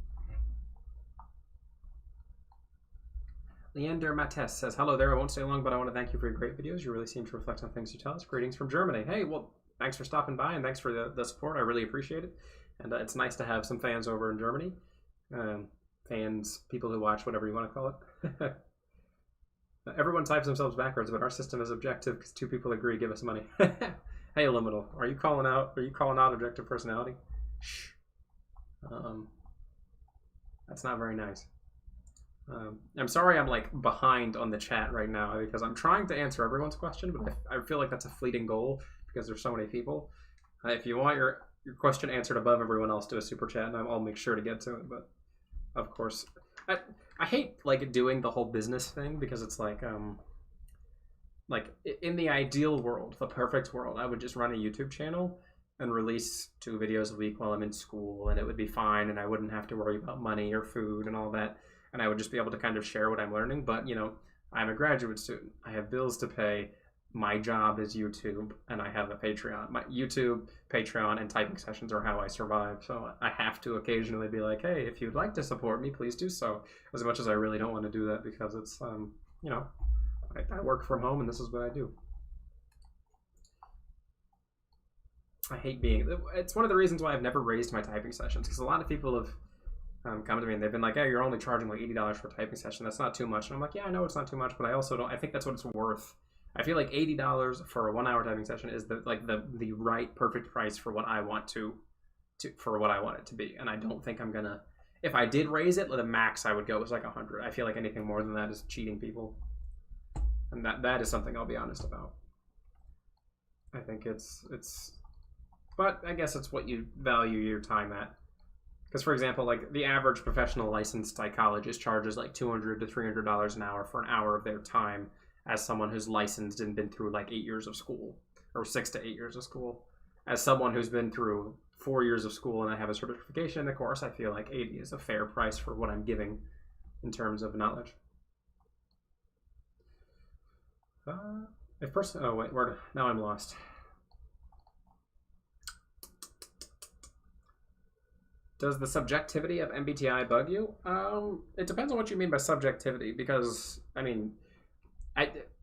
Leander Mates says, hello there, I won't stay long, but I want to thank you for your great videos. You really seem to reflect on things you tell us. Greetings from Germany. Hey, well, thanks for stopping by, and thanks for the support. I really appreciate it. And it's nice to have some fans over in Germany. Fans, people who watch, whatever you want to call it. Everyone types themselves backwards, but our system is objective because two people agree. Give us money. Hey, Liminal, are you calling out objective personality? Shh. That's not very nice. I'm sorry I'm behind on the chat right now, because I'm trying to answer everyone's question, but I feel like that's a fleeting goal because there's so many people. If you want your question answered above everyone else, do a super chat, and I'll make sure to get to it. But of course, I hate doing the whole business thing, because it's in the ideal world, the perfect world, I would just run a YouTube channel and release 2 videos a week while I'm in school, and it would be fine, and I wouldn't have to worry about money or food and all that. And I would just be able to kind of share what I'm learning. But, I'm a graduate student. I have bills to pay. My job is YouTube, and I have a Patreon. My YouTube, Patreon, and typing sessions are how I survive. So I have to occasionally be like, hey, if you'd like to support me, please do so. As much as I really don't want to do that, because it's, I work from home, and this is what I do. I hate it's one of the reasons why I've never raised my typing sessions, because a lot of people have come to me and they've been like, hey, you're only charging $80 for a typing session. That's not too much. And I'm like, yeah, I know it's not too much, but I also don't, I think that's what it's worth. I feel like $80 for a 1-hour typing session is the right perfect price for what I want for what I want it to be. And I don't think I'm gonna, if I did raise it, the max I would go was 100. I feel like anything more than that is cheating people. And that is something I'll be honest about. I think it's but I guess it's what you value your time at. Because, for example, like the average professional licensed psychologist charges like $200 to $300 an hour for an hour of their time as someone who's licensed and been through like 8 years of school, or 6 to 8 years of school. As someone who's been through 4 years of school and I have a certification in the course, I feel like 80 is a fair price for what I'm giving in terms of knowledge. Oh wait, now I'm lost. Does the subjectivity of MBTI bug you? It depends on what you mean by subjectivity, because I mean,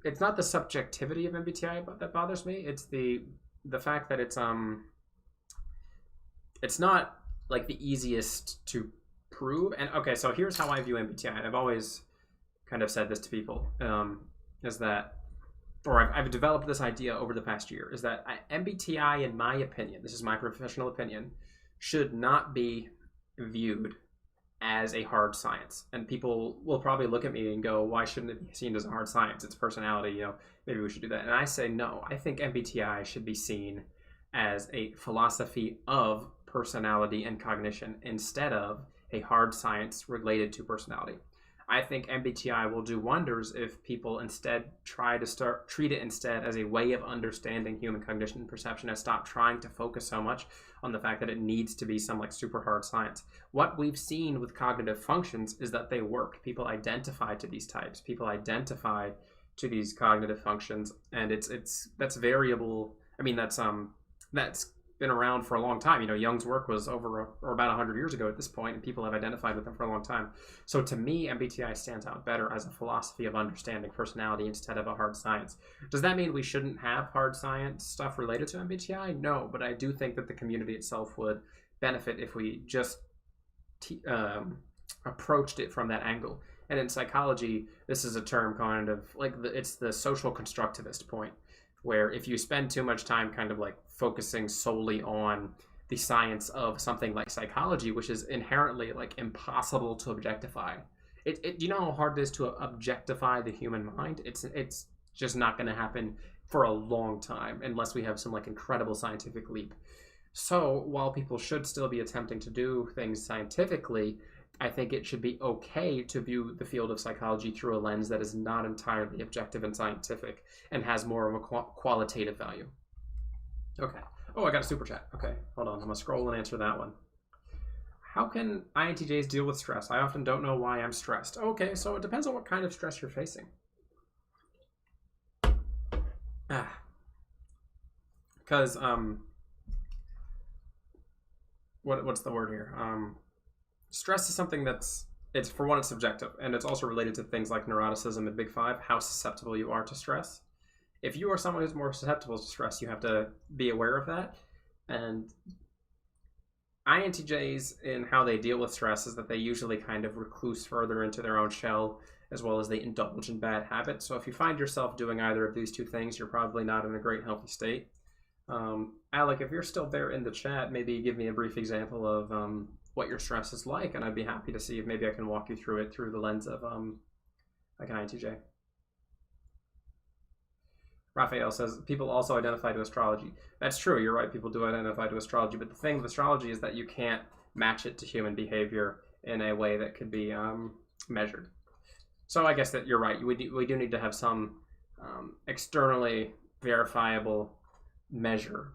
it's not the subjectivity of MBTI that bothers me. It's the fact that it's not like the easiest to prove. And okay, so here's how I view MBTI. And I've always kind of said this to people, is that, or I've developed this idea over the past year, is that MBTI, in my opinion, this is my professional opinion, should not be viewed as a hard science. And people will probably look at me and go, why shouldn't it be seen as a hard science? It's personality, you know, maybe we should do that. And I say, no, I think MBTI should be seen as a philosophy of personality and cognition instead of a hard science related to personality. I think MBTI will do wonders if people instead try to treat it instead as a way of understanding human cognition and perception, and stop trying to focus so much on the fact that it needs to be some like super hard science. What we've seen with cognitive functions is that they work. People identify to these types. People identify to these cognitive functions, and that's variable. I mean, that's been around for a long time. You know, Jung's work was over or about 100 years ago at this point, and people have identified with them for a long time. So to me, MBTI stands out better as a philosophy of understanding personality instead of a hard science. Does that mean we shouldn't have hard science stuff related to MBTI? No, but I do think that the community itself would benefit if we just approached it from that angle. And in psychology, this is a term kind of like it's the social constructivist point, where if you spend too much time kind of like focusing solely on the science of something like psychology, which is inherently like impossible to objectify. You know how hard it is to objectify the human mind? It's just not going to happen for a long time unless we have some like incredible scientific leap. So while people should still be attempting to do things scientifically, I think it should be okay to view the field of psychology through a lens that is not entirely objective and scientific and has more of a qualitative value. Okay. Oh, I got a super chat. Okay, hold on. I'm going to scroll and answer that one. How can INTJs deal with stress? I often don't know why I'm stressed. Okay, so it depends on what kind of stress you're facing. Because, what's the word here? Stress is something it's for one, it's subjective, and it's also related to things like neuroticism and Big Five, how susceptible you are to stress. If you are someone who's more susceptible to stress, you have to be aware of that. And INTJs, in how they deal with stress, is that they usually kind of recluse further into their own shell, as well as they indulge in bad habits. So if you find yourself doing either of these two things, you're probably not in a great healthy state. Alec, if you're still there in the chat, maybe give me a brief example of what your stress is like, and I'd be happy to see if maybe I can walk you through it through the lens of like an INTJ. Raphael says, people also identify to astrology. That's true, you're right, people do identify to astrology, but the thing with astrology is that you can't match it to human behavior in a way that could be measured. So I guess that you're right, we do need to have some externally verifiable measure.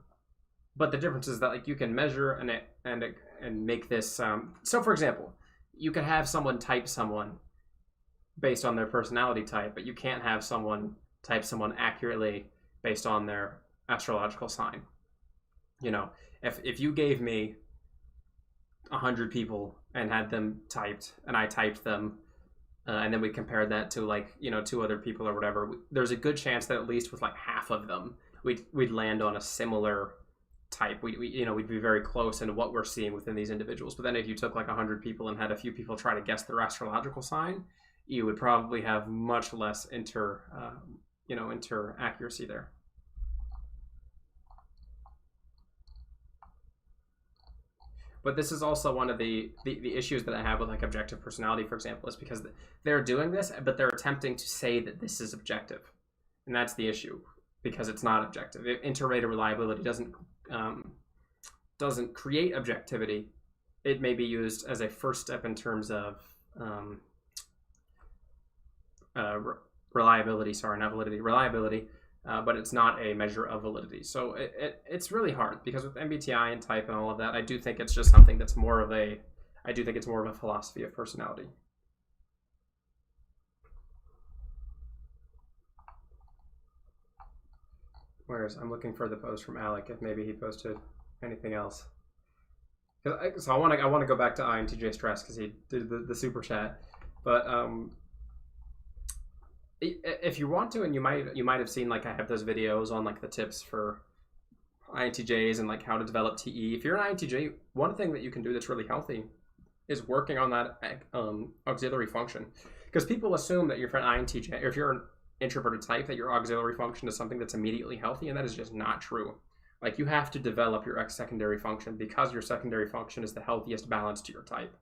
But the difference is that like you can measure and make this. So for example, you can have someone type someone based on their personality type, but you can't have someone type someone accurately based on their astrological sign. You know, if you gave me 100 people and had them typed, and I typed them, and then we compared that to like, you know, 2 other people or whatever, there's a good chance that at least with like half of them, we'd land on a similar type. We'd be very close in what we're seeing within these individuals. But then if you took like 100 people and had a few people try to guess their astrological sign, you would probably have much less inter accuracy there. But this is also one of the issues that I have with like objective personality, for example, is because they're doing this, but they're attempting to say that this is objective. And that's the issue, because it's not objective. Inter-rater reliability doesn't create objectivity. it may be used as a first step in terms of reliability. Sorry, not validity, reliability. But it's not a measure of validity. So it's really hard because with MBTI and type and all of that, I do think it's just something that's more of a, I do think it's more of a philosophy of personality. Whereas I'm looking for the post from Alec, if maybe he posted anything else. So I want to go back to INTJ stress because he did the super chat, but if you want to, and you might have seen, like, I have those videos on like the tips for INTJs and like how to develop TE. If you're an INTJ, one thing that you can do that's really healthy is working on that auxiliary function, because people assume that you're an INTJ, or if you're an introverted type, that your auxiliary function is something that's immediately healthy, and that is just not true. Like, you have to develop your secondary function because your secondary function is the healthiest balance to your type.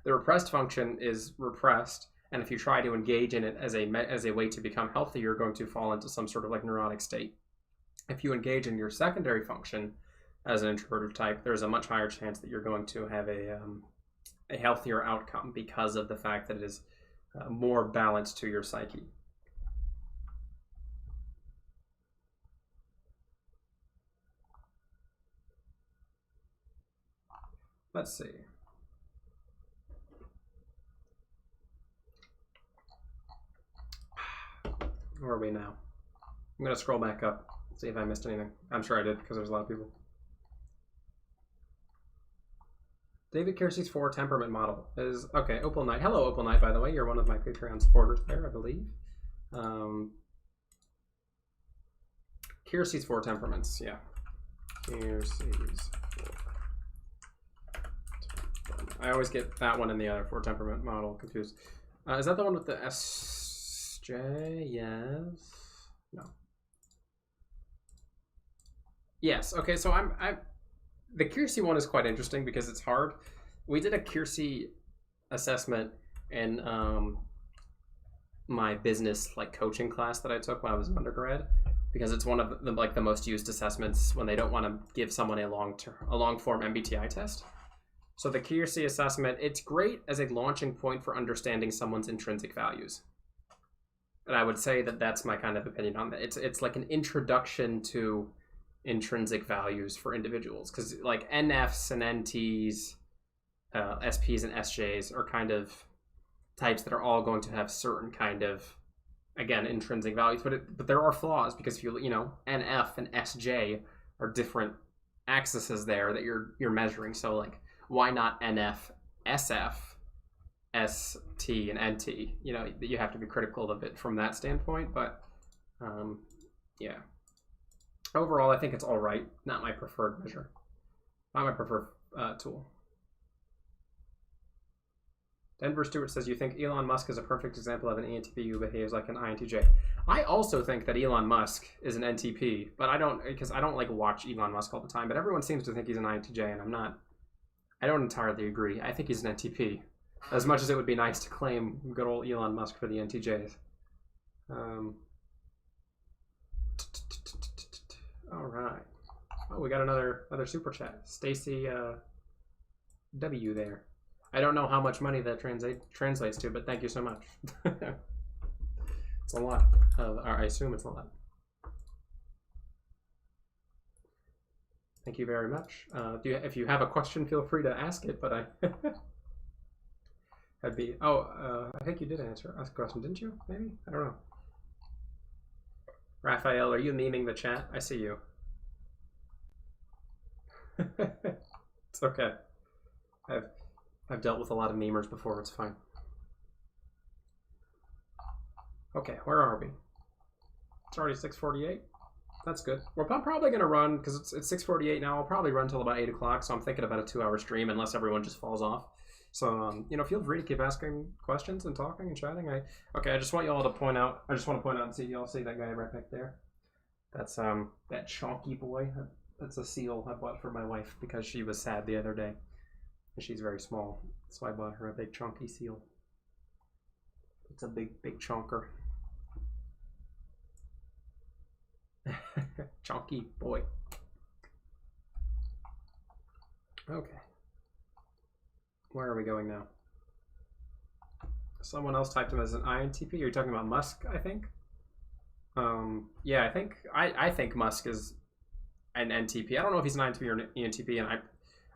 The repressed function is repressed, and if you try to engage in it as a way to become healthy, you're going to fall into some sort of like neurotic state. If you engage in your secondary function as an introverted type, there's a much higher chance that you're going to have a healthier outcome because of the fact that it is more balanced to your psyche. Let's see. Where are we now? I'm going to scroll back up, see if I missed anything. I'm sure I did, because there's a lot of people. David Kiersey's 4 temperament model is, okay, Opal Knight. Hello, Opal Knight, by the way. You're one of my Patreon supporters there, I believe. Kiersey's 4 temperaments, yeah. Kiersey's 4. I always get that one and the other 4 temperament model confused. Is that the one with the SJ? Yes. No. Yes. Okay. So the Kiersey one is quite interesting because it's hard. We did a Kiersey assessment in my business like coaching class that I took when I was an undergrad, because it's one of the most used assessments when they don't want to give someone a long form MBTI test. So the Kiersey assessment, it's great as a launching point for understanding someone's intrinsic values. And I would say that that's my kind of opinion on that. It's like an introduction to intrinsic values for individuals, because like NFs and NTs, SPs and SJs are kind of types that are all going to have certain kind of, again, intrinsic values, but there are flaws, because if you know, NF and SJ are different axes there that you're measuring. So like, why not NF, SF, ST, and NT? You know, you have to be critical of it from that standpoint, but yeah. Overall, I think it's all right. Not my preferred measure. Not my preferred tool. Denver Stewart says, you think Elon Musk is a perfect example of an ENTP who behaves like an INTJ. I also think that Elon Musk is an NTP, but I don't, because I don't like watch Elon Musk all the time, but everyone seems to think he's an INTJ, and I'm not. I don't entirely agree. I think he's an NTP. As much as it would be nice to claim good old Elon Musk for the NTJs. All right. Oh, we got another super chat. Stacy W there. I don't know how much money that translates to, but thank you so much. It's a lot. I assume it's a lot. Thank you very much. If you have a question, feel free to ask it, but I think you did ask a question, didn't you? Maybe? I don't know. Raphael, are you memeing the chat? I see you. It's okay. I've dealt with a lot of memers before. It's fine. Okay, where are we? It's already 6:48. That's good. I'm probably going to run, because it's 6:48 now. I'll probably run till about 8 o'clock, so I'm thinking about a 2-hour stream, unless everyone just falls off. So, feel free to keep asking questions and talking and chatting. I just want you all to point out, and see, y'all see that guy right back there? That's, that chonky boy. That's a seal I bought for my wife because she was sad the other day. And she's very small, so I bought her a big chunky seal. It's a big chonker. Chunky boy. Okay. Where are we going now? Someone else typed him as an INTP. Are you talking about Musk, I think? Yeah, I think Musk is an NTP. I don't know if he's an INTP or an ENTP, and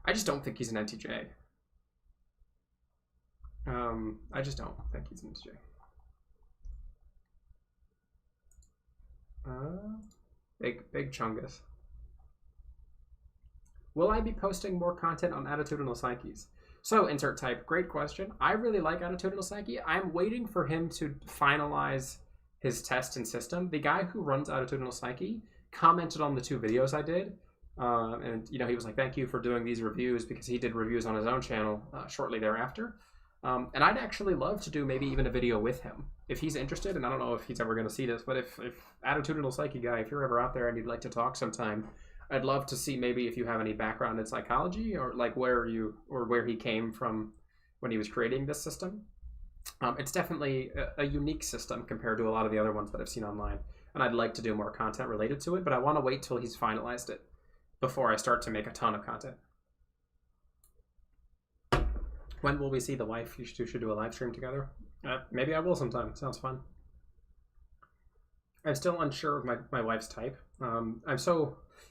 I just don't think he's an NTJ. I just don't think he's an NTJ. Big Chungus. Will I be posting more content on attitudinal psyches? So, insert type, great question. I really like attitudinal psyche. I'm waiting for him to finalize his test and system. The guy who runs attitudinal psyche commented on the 2 videos I did. And, you know, he was like, thank you for doing these reviews, because he did reviews on his own channel shortly thereafter. And I'd actually love to do maybe even a video with him if he's interested. And I don't know if he's ever going to see this, but if attitudinal psyche guy, if you're ever out there and you'd like to talk sometime, I'd love to see maybe if you have any background in psychology, or like where he came from when he was creating this system. It's definitely a unique system compared to a lot of the other ones that I've seen online. And I'd like to do more content related to it, but I want to wait till he's finalized it before I start to make a ton of content. When will we see the wife? You two should do a live stream together. Maybe I will sometime. Sounds fun. I'm still unsure of my wife's type.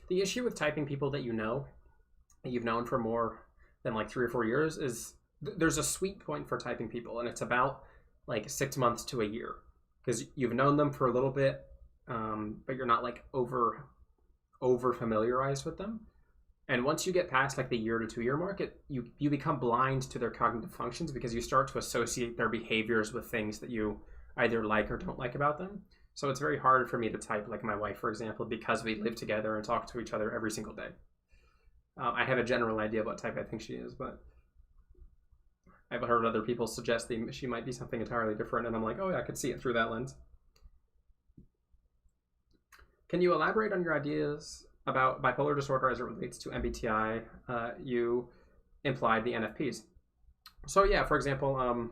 The issue with typing people that you know, that you've known for more than like 3 or 4 years, is there's a sweet point for typing people, and it's about like 6 months to a year, because you've known them for a little bit, but you're not like over familiarized with them. And once you get past like the 1 to 2 year mark, you become blind to their cognitive functions, because you start to associate their behaviors with things that you either like or don't like about them. So it's very hard for me to type like my wife, for example, because we live together and talk to each other every single day. I have a general idea of what type I think she is, but I've heard other people suggest that she might be something entirely different, and I'm like, oh yeah, I could see it through that lens. Can you elaborate on your ideas about bipolar disorder as it relates to MBTI? You implied the NFPs. So yeah, for example,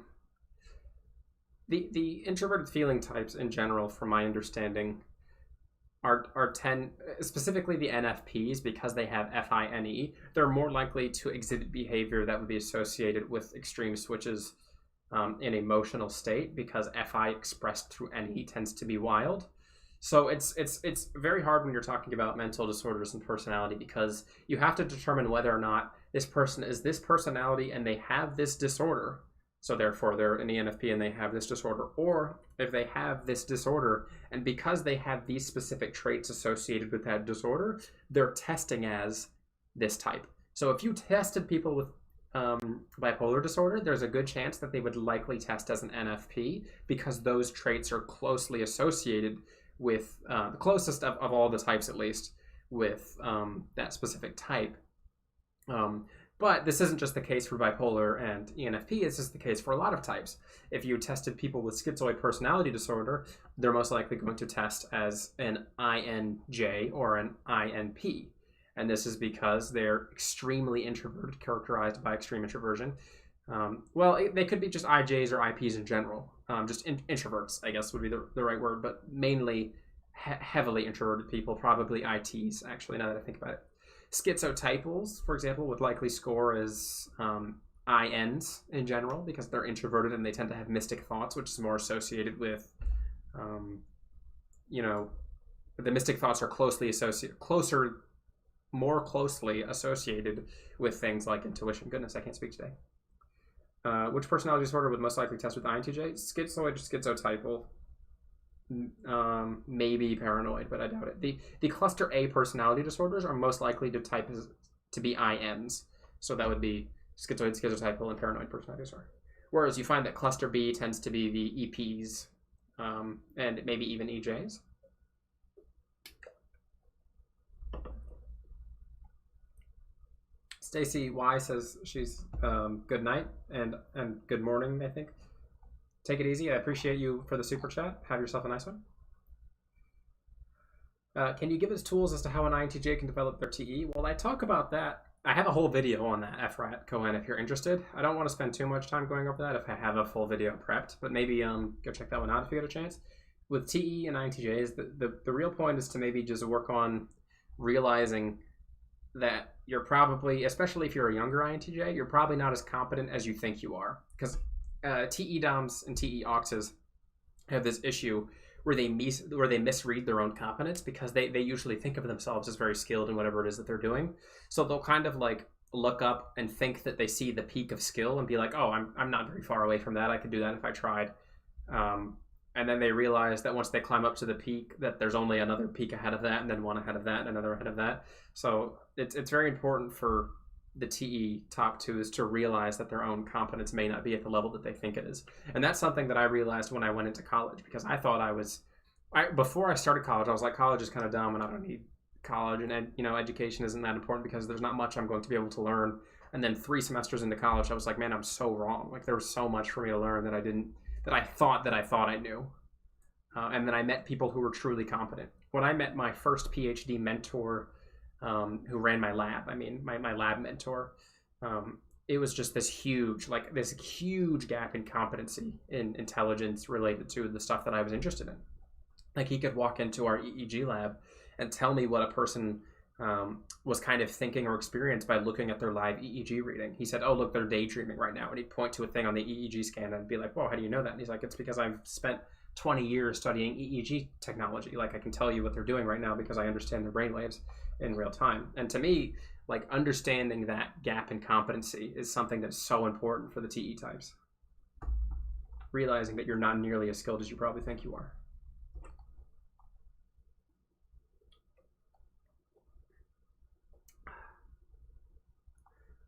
the introverted feeling types in general, from my understanding, are 10, specifically the NFPs, because they have FINE, they're more likely to exhibit behavior that would be associated with extreme switches in emotional state, because FI expressed through NE tends to be wild. So it's very hard when you're talking about mental disorders and personality, because you have to determine whether or not this person is this personality and they have this disorder, so therefore they're an ENFP and they have this disorder, or if they have this disorder and because they have these specific traits associated with that disorder, they're testing as this type. So if you tested people with bipolar disorder, there's a good chance that they would likely test as an NFP, because those traits are closely associated with the closest of all the types, at least, with that specific type. But this isn't just the case for bipolar and ENFP, it's just the case for a lot of types. If you tested people with schizoid personality disorder, they're most likely going to test as an INJ or an INP. And this is because they're extremely introverted, characterized by extreme introversion. They could be just IJs or IPs in general. Just introverts, I guess would be the right word, but mainly heavily introverted people, probably ITs, actually, now that I think about it. Schizotypals, for example, would likely score as INs in general, because they're introverted and they tend to have mystic thoughts, which is more associated with, the mystic thoughts are more closely associated with things like intuition. Goodness, I can't speak today. Which personality disorder would most likely test with INTJ? Schizoid or schizotypal. Maybe paranoid, but I doubt it. The cluster A personality disorders are most likely to type to be INs. So that would be schizoid, schizotypal, and paranoid personality disorder. Whereas you find that cluster B tends to be the EPs, and maybe even EJs. Stacy Y says she's good night and good morning, I think. Take it easy. I appreciate you for the super chat. Have yourself a nice one. Can you give us tools as to how an INTJ can develop their TE? Well, I talk about that. I have a whole video on that, Efrat Cohen, if you're interested. I don't want to spend too much time going over that if I have a full video prepped, but maybe go check that one out if you get a chance. With TE and INTJs, the real point is to maybe just work on realizing that you're probably, especially if you're a younger INTJ, you're probably not as competent as you think you are. Because TE DOMs and TE OXs have this issue where they misread their own competence, because they usually think of themselves as very skilled in whatever it is that they're doing. So they'll kind of like look up and think that they see the peak of skill and be like, oh, I'm not very far away from that. I could do that if I tried. And then they realize that once they climb up to the peak, that there's only another peak ahead of that, and then one ahead of that, and another ahead of that. So it's very important for the TE top twos to realize that their own competence may not be at the level that they think it is. And that's something that I realized when I went into college, because I thought before I started college, I was like, college is kind of dumb and I don't need college, and education isn't that important because there's not much I'm going to be able to learn. And then 3 semesters into college, I was like, man, I'm so wrong. Like, there was so much for me to learn that I thought I knew. And then I met people who were truly competent. When I met my first PhD mentor, who ran my lab, my lab mentor, it was just this huge gap in competency in intelligence related to the stuff that I was interested in. Like, he could walk into our EEG lab and tell me what a person was kind of thinking or experienced by looking at their live EEG reading. He said, oh, look, they're daydreaming right now. And he'd point to a thing on the EEG scan, and I'd be like, whoa, how do you know that? And he's like, it's because I've spent 20 years studying EEG technology. Like, I can tell you what they're doing right now because I understand their brainwaves in real time. And to me, like, understanding that gap in competency is something that's so important for the TE types. Realizing that you're not nearly as skilled as you probably think you are.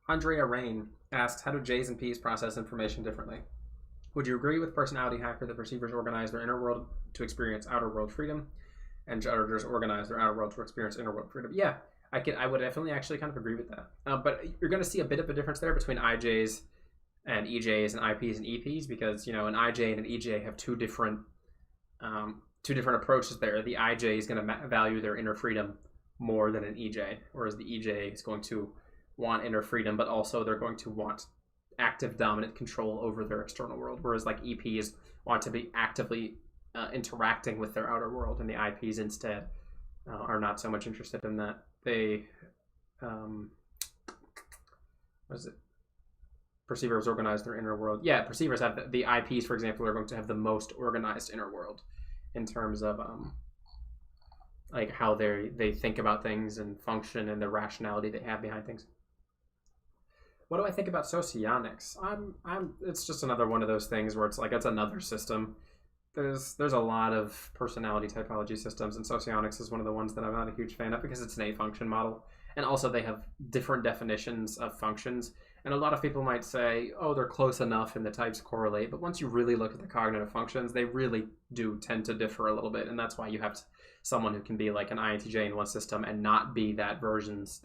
Andrea Rain asks, how do J's and P's process information differently? Would you agree with personality hacker that perceivers organize their inner world to experience outer world freedom, and judges organize their outer world to experience inner world freedom? Yeah, I would definitely actually kind of agree with that. But you're going to see a bit of a difference there between IJs and EJs and IPs and EPs, because an IJ and an EJ have two different approaches there. The IJ is going to value their inner freedom more than an EJ, whereas the EJ is going to want inner freedom, but also they're going to want active dominant control over their external world, whereas like EPs want to be actively interacting with their outer world, and the IPs instead are not so much interested in that. They perceivers organize their inner world. Yeah, perceivers have the IPs, for example, are going to have the most organized inner world in terms of like how they think about things and function and the rationality they have behind things. What do I think about socionics? It's just another one of those things where it's like, it's another system. There's a lot of personality typology systems, and socionics is one of the ones that I'm not a huge fan of because it's an A-function model. And also they have different definitions of functions. And a lot of people might say, oh, they're close enough and the types correlate. But once you really look at the cognitive functions, they really do tend to differ a little bit. And that's why you have someone who can be like an INTJ in one system and not be that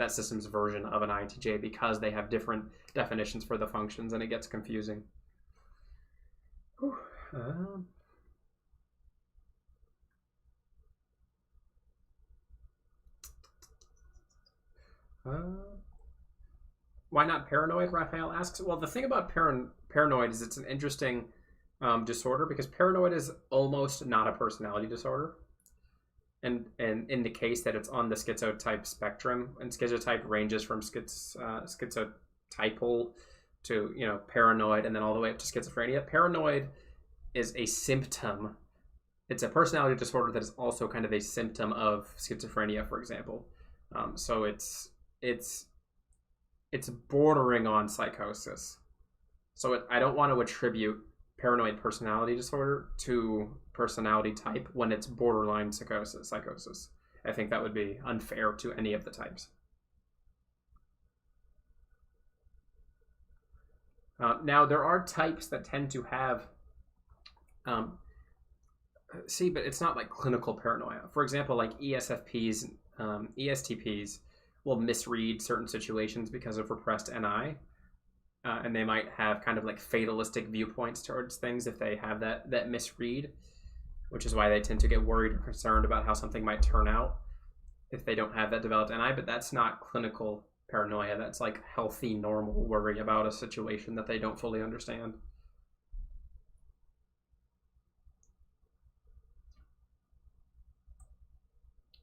system's version of an INTJ, because they have different definitions for the functions, and it gets confusing. Why not paranoid, Raphael asks? Well, the thing about paranoid is it's an interesting disorder, because paranoid is almost not a personality disorder. And in the case that it's on the schizotype spectrum, and schizotype ranges from schizotypal to paranoid, and then all the way up to schizophrenia. Paranoid is a symptom. It's a personality disorder that is also kind of a symptom of schizophrenia, for example. So it's bordering on psychosis. So I don't want to attribute paranoid personality disorder to personality type when it's borderline psychosis. I think that would be unfair to any of the types. Now, there are types that tend to have but it's not like clinical paranoia. For example, like ESFPs, ESTPs will misread certain situations because of repressed NI. And they might have kind of like fatalistic viewpoints towards things if they have that misread, which is why they tend to get worried or concerned about how something might turn out if they don't have that developed NI. But that's not clinical paranoia. That's like healthy, normal worry about a situation that they don't fully understand.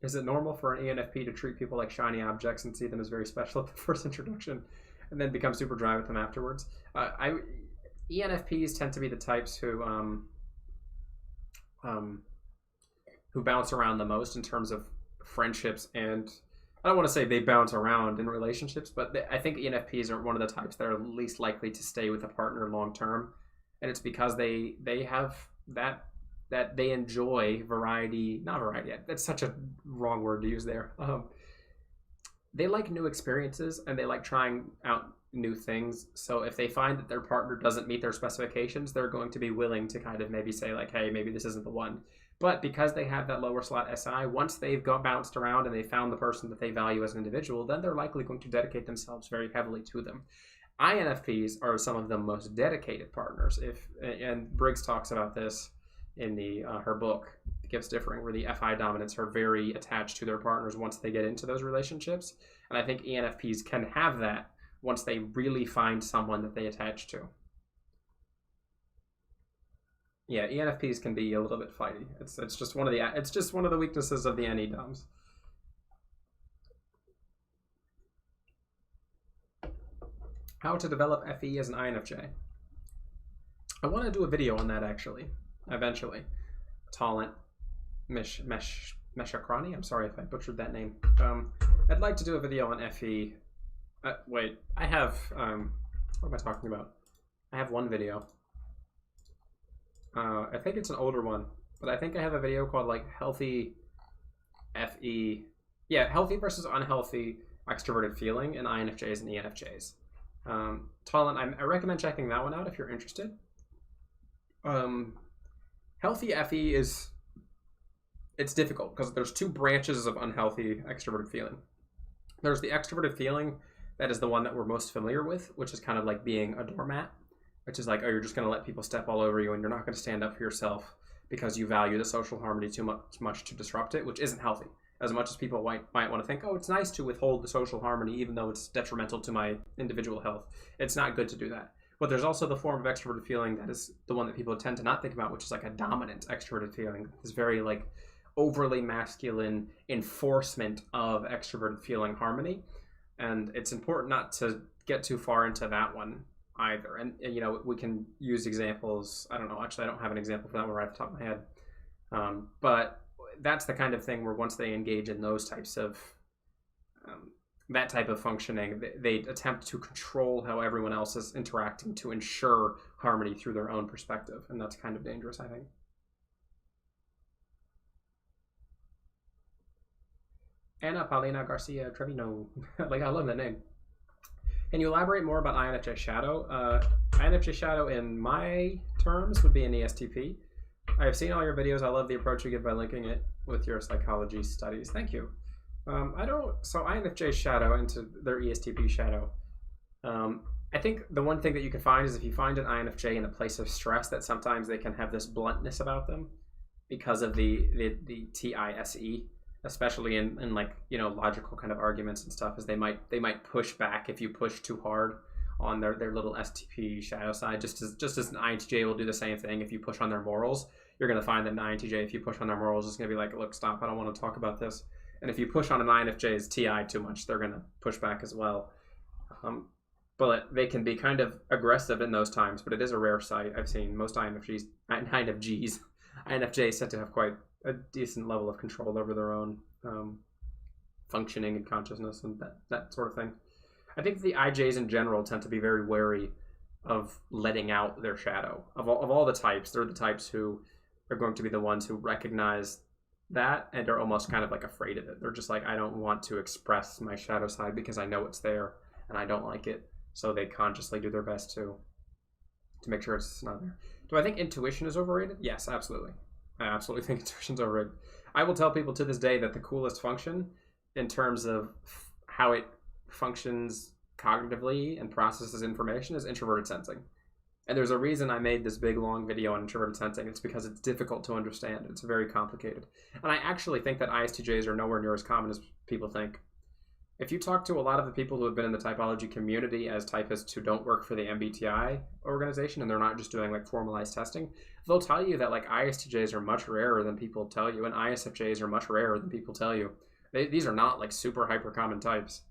Is it normal for an ENFP to treat people like shiny objects and see them as very special at the first introduction, and then become super dry with them afterwards? ENFPs tend to be the types who bounce around the most in terms of friendships, and I don't want to say they bounce around in relationships, but I think ENFPs are one of the types that are least likely to stay with a partner long term, and it's because they have that they enjoy variety. Not variety. That's such a wrong word to use there. They like new experiences and they like trying out new things. So if they find that their partner doesn't meet their specifications, they're going to be willing to kind of maybe say like, hey, maybe this isn't the one. But because they have that lower slot SI, once they've bounced around and they found the person that they value as an individual, then they're likely going to dedicate themselves very heavily to them. INFPs are some of the most dedicated partners. And Briggs talks about this in her book, Gifts Differing, where the FI dominants are very attached to their partners once they get into those relationships. And I think ENFPs can have that once they really find someone that they attach to. Yeah, ENFPs can be a little bit fighty. It's just one of the weaknesses of the NE doms. How to develop FE as an INFJ. I want to do a video on that actually, eventually. Talent Meshakrani. I'm sorry if I butchered that name. I'd like to do a video on FE. Wait, I have what am I talking about? I have one video. I think it's an older one, but I think I have a video called like Healthy FE. Yeah, Healthy versus Unhealthy Extroverted Feeling in INFJs and ENFJs. Talent, I recommend checking that one out if you're interested. Healthy FE it's difficult because there's two branches of unhealthy extroverted feeling. There's the extroverted feeling that is the one that we're most familiar with, which is kind of like being a doormat, which is like, oh, you're just going to let people step all over you and you're not going to stand up for yourself because you value the social harmony too much to disrupt it, which isn't healthy. As much as people might want to think, oh, it's nice to withhold the social harmony even though it's detrimental to my individual health, it's not good to do that. But there's also the form of extroverted feeling that is the one that people tend to not think about, which is like a dominant extroverted feeling. It's very like overly masculine enforcement of extroverted feeling harmony. And it's important not to get too far into that one either. And you know, we can use examples. I don't know, actually I don't have an example for that one right off the top of my head. But that's the kind of thing where once they engage in those types of that type of functioning, they attempt to control how everyone else is interacting to ensure harmony through their own perspective, and that's kind of dangerous, I think. Ana Paulina Garcia Trevino. Like, I love that name. Can you elaborate more about INFJ Shadow? INFJ Shadow, in my terms, would be an ESTP. I have seen all your videos. I love the approach you give by linking it with your psychology studies. Thank you. So INFJ Shadow into their ESTP Shadow. I think the one thing that you can find is if you find an INFJ in a place of stress, that sometimes they can have this bluntness about them because of the TISE, especially in like, you know, logical kind of arguments and stuff, is they might push back if you push too hard on their little STP shadow side, just as an INTJ will do the same thing. If you push on their morals, you're going to find that an INTJ, if you push on their morals, is going to be like, look, stop, I don't want to talk about this. And if you push on an INFJ's TI too much, they're going to push back as well. But they can be kind of aggressive in those times, but it is a rare sight. I've seen most INFJs tend to have quite a decent level of control over their own functioning and consciousness and that sort of thing. I think the IJs in general tend to be very wary of letting out their shadow. Of all the types, they're the types who are going to be the ones who recognize that and are almost kind of like afraid of it. They're just like, I don't want to express my shadow side because I know it's there and I don't like it. So they consciously do their best to make sure it's not there. Do I think intuition is overrated? Yes, absolutely. I absolutely think intuition's overrated. I will tell people to this day that the coolest function in terms of how it functions cognitively and processes information is introverted sensing. And there's a reason I made this big long video on introverted sensing. It's because it's difficult to understand. It's very complicated. And I actually think that ISTJs are nowhere near as common as people think. if you talk to a lot of the people who have been in the typology community as typists who don't work for the MBTI organization and they're not just doing like formalized testing, they'll tell you that like ISTJs are much rarer than people tell you, and ISFJs are much rarer than people tell you. These are not like super hyper common types.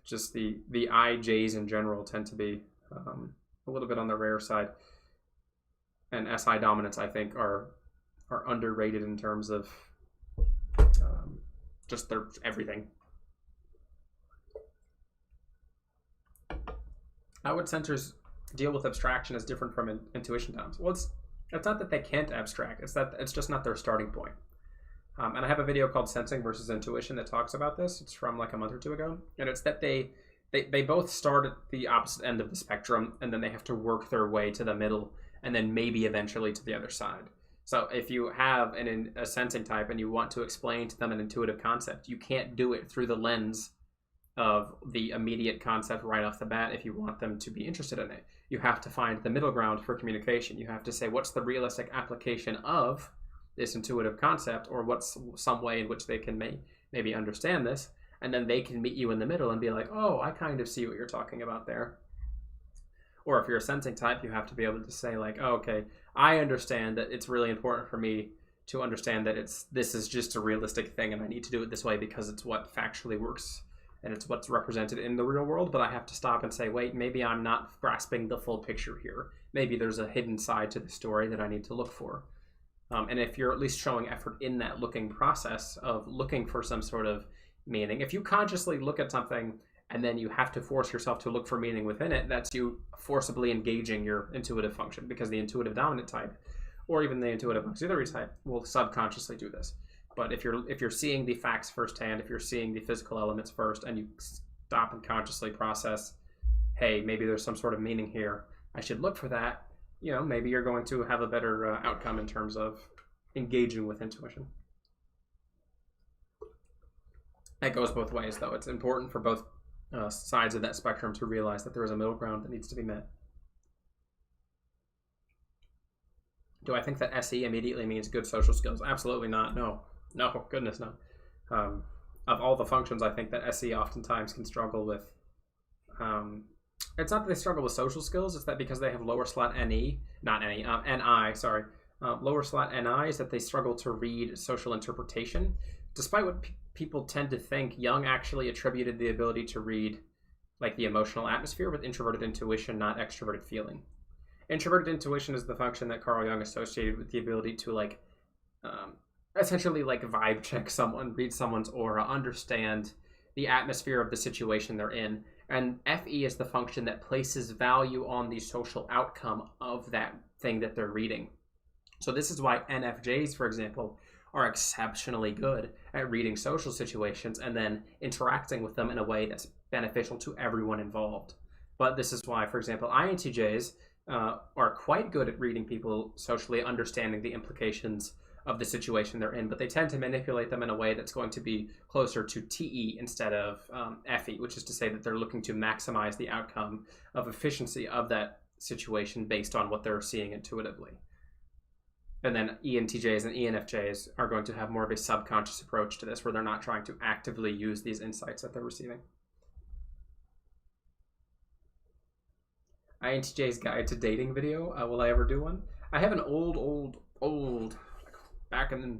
Just the IJs in general tend to be a little bit on the rare side, and SI dominants I think are underrated in terms of just their everything. How would centers deal with abstraction as different from intuition times? Well, it's not that they can't abstract. It's that it's just not their starting point. And I have a video called Sensing versus Intuition that talks about this. It's from like a month or two ago. And it's that they both start at the opposite end of the spectrum, and then they have to work their way to the middle, and then maybe eventually to the other side. So if you have a sensing type and you want to explain to them an intuitive concept, you can't do it through the lens of the immediate concept right off the bat if you want them to be interested in it. You have to find the middle ground for communication. You have to say, what's the realistic application of this intuitive concept, or what's some way in which they can maybe understand this, and then they can meet you in the middle and be like, oh, I kind of see what you're talking about there. Or if you're a sensing type, you have to be able to say like, oh, okay, I understand that it's really important for me to understand that this is just a realistic thing and I need to do it this way because it's what factually works and it's what's represented in the real world, but I have to stop and say, wait, maybe I'm not grasping the full picture here. Maybe there's a hidden side to the story that I need to look for. And if you're at least showing effort in that looking process of looking for some sort of meaning, if you consciously look at something and then you have to force yourself to look for meaning within it, that's you forcibly engaging your intuitive function, because the intuitive dominant type, or even the intuitive auxiliary type, will subconsciously do this. But if you're seeing the facts firsthand, if you're seeing the physical elements first, and you stop and consciously process, hey, maybe there's some sort of meaning here, I should look for that, maybe you're going to have a better outcome in terms of engaging with intuition. That goes both ways, though. It's important for both sides of that spectrum to realize that there is a middle ground that needs to be met. Do I think that SE immediately means good social skills? Absolutely not. No, goodness no. Of all the functions, I think that SE oftentimes can struggle with. It's not that they struggle with social skills. It's that because they have lower slot NI, lower slot NI, is that they struggle to read social interpretation. Despite what people tend to think, Jung actually attributed the ability to read like the emotional atmosphere with introverted intuition, not extroverted feeling. Introverted intuition is the function that Carl Jung associated with the ability to essentially vibe check someone, read someone's aura, understand the atmosphere of the situation they're in. And FE is the function that places value on the social outcome of that thing that they're reading. So this is why NFJs, for example, are exceptionally good at reading social situations and then interacting with them in a way that's beneficial to everyone involved. But this is why, for example, INTJs are quite good at reading people socially, understanding the implications of the situation they're in, but they tend to manipulate them in a way that's going to be closer to TE instead of FE, which is to say that they're looking to maximize the outcome of efficiency of that situation based on what they're seeing intuitively. And then ENTJs and ENFJs are going to have more of a subconscious approach to this, where they're not trying to actively use these insights that they're receiving. INTJ's Guide to Dating video. Will I ever do one? I have an old, back in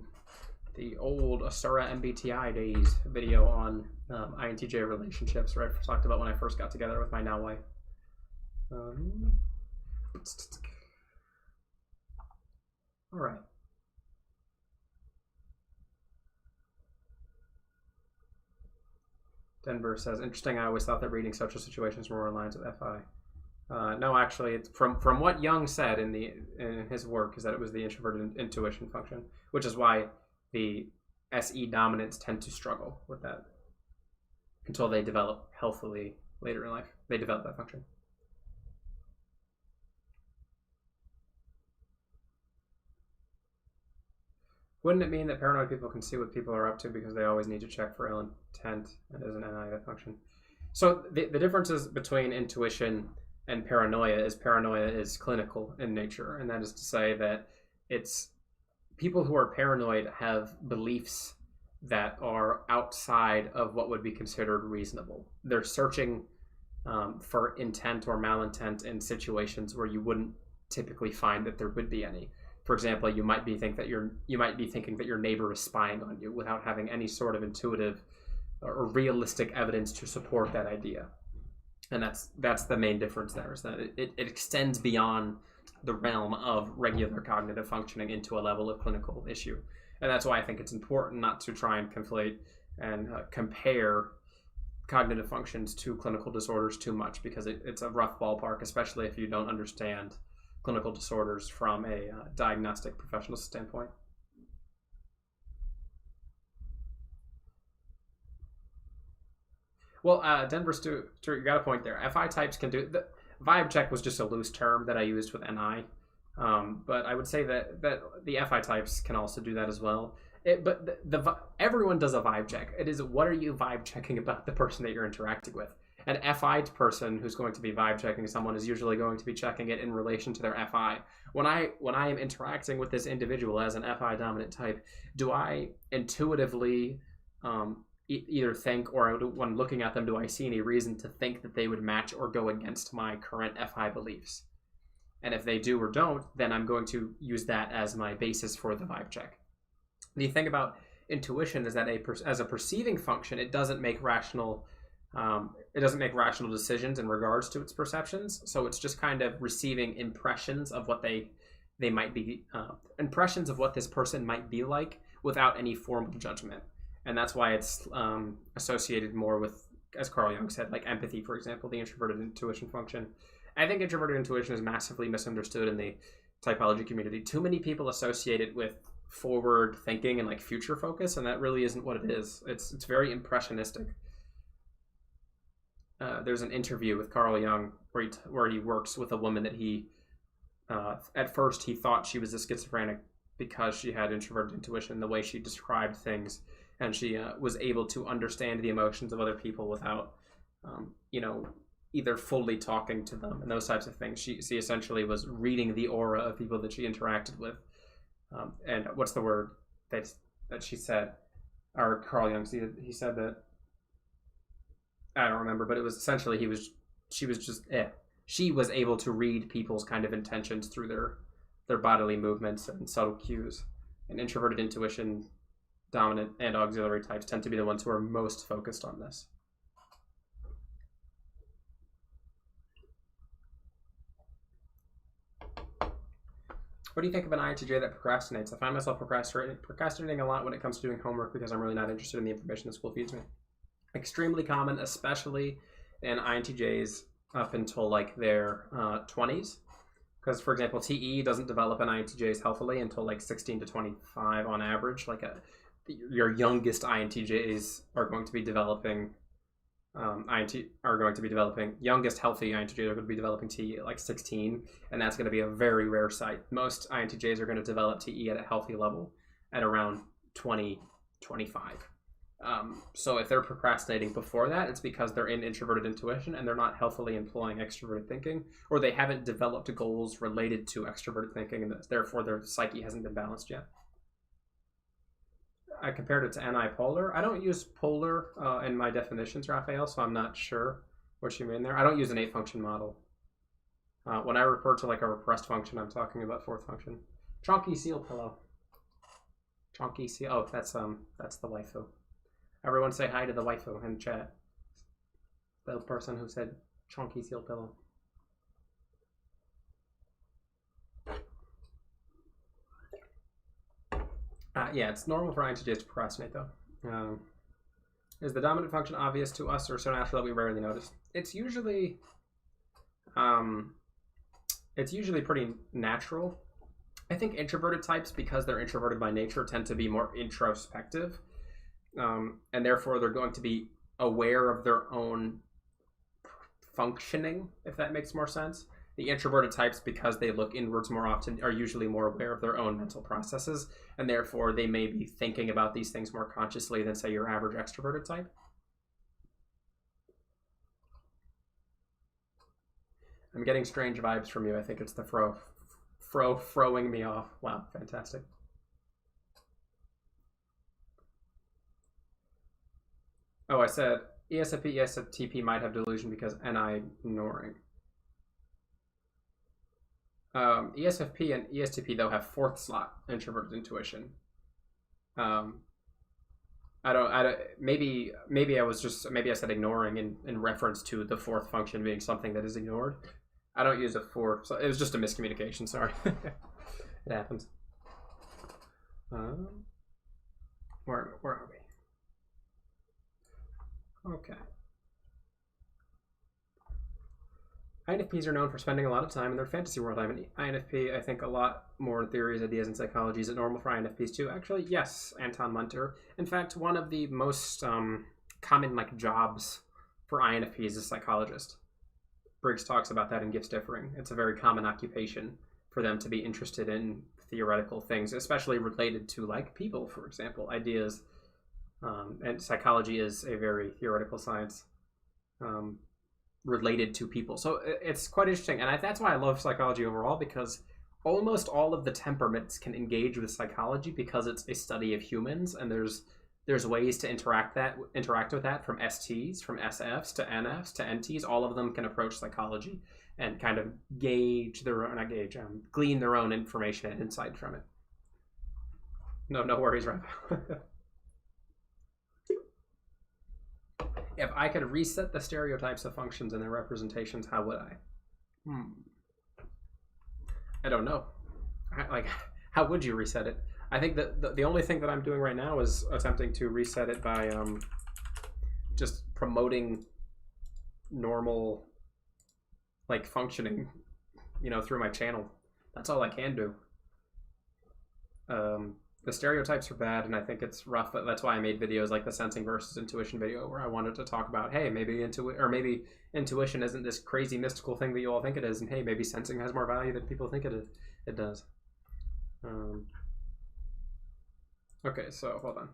the old Asura MBTI days video on INTJ relationships, where I talked about when I first got together with my now wife. All right. Denver says, interesting, I always thought that reading social situations were more in lines with FI. No, actually, it's from what Jung said in his work, is that it was the introverted intuition function, which is why the SE dominants tend to struggle with that until they develop healthily later in life. They develop that function. Wouldn't it mean that paranoid people can see what people are up to because they always need to check for ill intent, and is an NI that function? So the differences between intuition and paranoia is clinical in nature, and that is to say that it's people who are paranoid have beliefs that are outside of what would be considered reasonable. They're searching for intent or malintent in situations where you wouldn't typically find that there would be any. For example, you might be thinking that your neighbor is spying on you without having any sort of intuitive or realistic evidence to support that idea. And that's the main difference there, is that it extends beyond the realm of regular cognitive functioning into a level of clinical issue. And that's why I think it's important not to try and conflate and compare cognitive functions to clinical disorders too much, because it's a rough ballpark, especially if you don't understand clinical disorders from a diagnostic professional standpoint. Well, Denver Stewart, you got a point there. FI types can do the vibe check was just a loose term that I used with NI, but I would say that the FI types can also do that as well. But everyone does a vibe check. It is, what are you vibe checking about the person that you're interacting with? An FI person who's going to be vibe checking someone is usually going to be checking it in relation to their FI. When I am interacting with this individual as an FI dominant type, do I intuitively either think, or when looking at them, do I see any reason to think that they would match or go against my current FI beliefs? And if they do or don't, then I'm going to use that as my basis for the vibe check. The thing about intuition is that as a perceiving function, it doesn't make rational decisions in regards to its perceptions. So it's just kind of receiving impressions of what they might be, impressions of what this person might be like without any formal judgment. And that's why it's associated more with, as Carl Jung said, like empathy, for example, the introverted intuition function. I think introverted intuition is massively misunderstood in the typology community. Too many people associate it with forward thinking and like future focus, and that really isn't what it is. It's very impressionistic. There's an interview with Carl Jung where he works with a woman that he at first he thought she was a schizophrenic because she had introverted intuition, the way she described things, and she was able to understand the emotions of other people without either fully talking to them and those types of things. She essentially was reading the aura of people that she interacted with. And what's the word that she said, or Carl Jung, he said that, I don't remember, but it was essentially she was able to read people's kind of intentions through their bodily movements and subtle cues. And introverted intuition, dominant and auxiliary types tend to be the ones who are most focused on this. What do you think of an INTJ that procrastinates? I find myself procrastinating a lot when it comes to doing homework because I'm really not interested in the information the school feeds me. Extremely common, especially in INTJs up until like their 20s. Because, for example, TE doesn't develop in INTJs healthily until like 16 to 25 on average. Your youngest INTJs are going to be developing youngest healthy INTJs are going to be developing TE at like 16, and that's going to be a very rare sight. Most INTJs are going to develop TE at a healthy level at around 20, 25. So if they're procrastinating before that, it's because they're in introverted intuition and they're not healthily employing extroverted thinking, or they haven't developed goals related to extroverted thinking, and therefore their psyche hasn't been balanced yet. I compared it to NI-polar. I don't use polar in my definitions, Raphael, so I'm not sure what you mean there. I don't use an 8-function model. When I refer to like a repressed function, I'm talking about 4th function. Chonky seal pillow. Chonky seal. Oh, that's the waifu. Everyone say hi to the waifu in chat. The person who said chonky seal pillow. Yeah, it's normal for INTJs to procrastinate, though. Is the dominant function obvious to us or so natural that we rarely notice? It's usually pretty natural. I think introverted types, because they're introverted by nature, tend to be more introspective, and therefore they're going to be aware of their own functioning, if that makes more sense. The introverted types, because they look inwards more often, are usually more aware of their own mental processes, and therefore they may be thinking about these things more consciously than, say, your average extroverted type. I'm getting strange vibes from you. I think it's the froing me off. Wow, fantastic. Oh, I said ESFP, ESFTP might have delusion because NI ignoring. ESFP and ESTP though have fourth slot introverted intuition. I don't. Maybe I said ignoring in reference to the fourth function being something that is ignored. I don't use a four, so it was just a miscommunication. Sorry, it happens. Where are we? Okay. INFPs are known for spending a lot of time in their fantasy world. I'm an INFP. I think a lot more in theories, ideas, and psychology. Is it normal for INFPs too? Actually, yes, Anton Munter. In fact, one of the most common jobs for INFPs is psychologist. Briggs talks about that in Gifts Differing. It's a very common occupation for them to be interested in theoretical things, especially related to people, for example, ideas. And psychology is a very theoretical science. Related to people, so it's quite interesting, and that's why I love psychology overall, because almost all of the temperaments can engage with psychology because it's a study of humans, and there's ways to interact with that, from STs, from SFs to NFs to NTs. All of them can approach psychology and kind of glean their own information and insight from it. No worries, right? If I could reset the stereotypes of functions and their representations, how would I? I don't know. How would you reset it? I think that the only thing that I'm doing right now is attempting to reset it by just promoting normal functioning, through my channel. That's all I can do. The stereotypes are bad, and I think it's rough, but that's why I made videos like the sensing versus intuition video, where I wanted to talk about, hey, maybe intuition isn't this crazy mystical thing that you all think it is, and hey, maybe sensing has more value than people think it does. Okay, so hold on.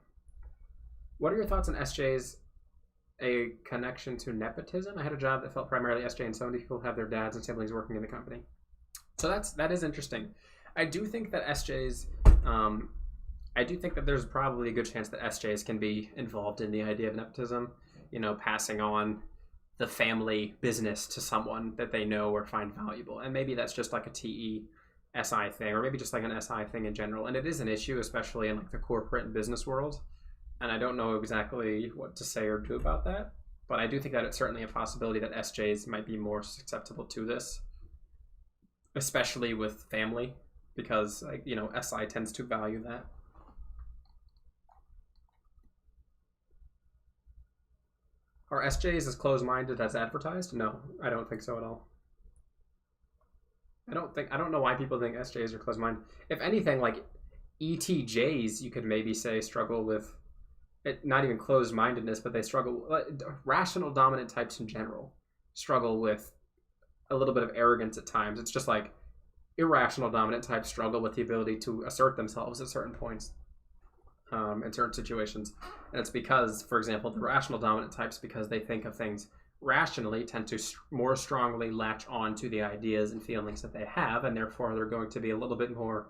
What are your thoughts on SJs? A connection to nepotism? I had a job that felt primarily SJ, and so many people have their dads and siblings working in the company. So that is interesting. I do think that SJs. I do think that there's probably a good chance that SJs can be involved in the idea of nepotism, passing on the family business to someone that they know or find valuable. And maybe that's just like a TE SI thing, or maybe just like an SI thing in general. And it is an issue, especially in the corporate and business world. And I don't know exactly what to say or do about that. But I do think that it's certainly a possibility that SJs might be more susceptible to this, especially with family, because SI tends to value that. Are SJs as closed-minded as advertised? No, I don't think so at all. I don't know why people think SJs are closed-minded. If anything, ETJs, you could maybe say, struggle with it, not even closed-mindedness, but they struggle. Rational dominant types in general struggle with a little bit of arrogance at times. It's just irrational dominant types struggle with the ability to assert themselves at certain points. In certain situations, and it's because, for example, the rational dominant types, because they think of things rationally, tend to more strongly latch on to the ideas and feelings that they have, and therefore they're going to be a little bit more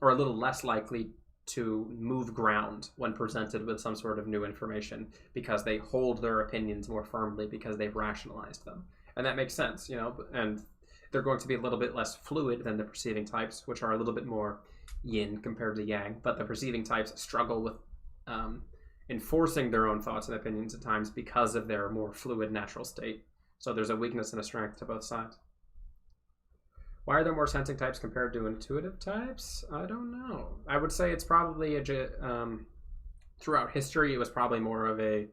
or a little less likely to move ground when presented with some sort of new information, because they hold their opinions more firmly because they've rationalized them. And that makes sense, and they're going to be a little bit less fluid than the perceiving types, which are a little bit more yin compared to yang. But the perceiving types struggle with enforcing their own thoughts and opinions at times because of their more fluid natural state. So there's a weakness and a strength to both sides. Why are there more sensing types compared to intuitive types? I don't know. I would say it's probably throughout history, it was probably more of a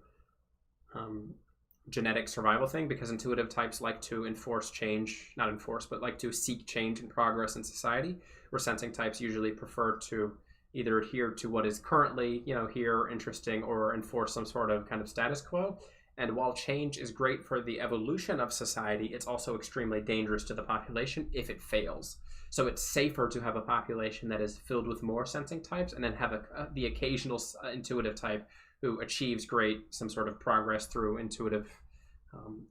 genetic survival thing, because intuitive types like to enforce change, not enforce, but like to seek change and progress in society, where sensing types usually prefer to either adhere to what is currently, here interesting, or enforce some sort of kind of status quo. And while change is great for the evolution of society, it's also extremely dangerous to the population if it fails. So it's safer to have a population that is filled with more sensing types, and then have the occasional intuitive type who achieves some sort of progress through intuitive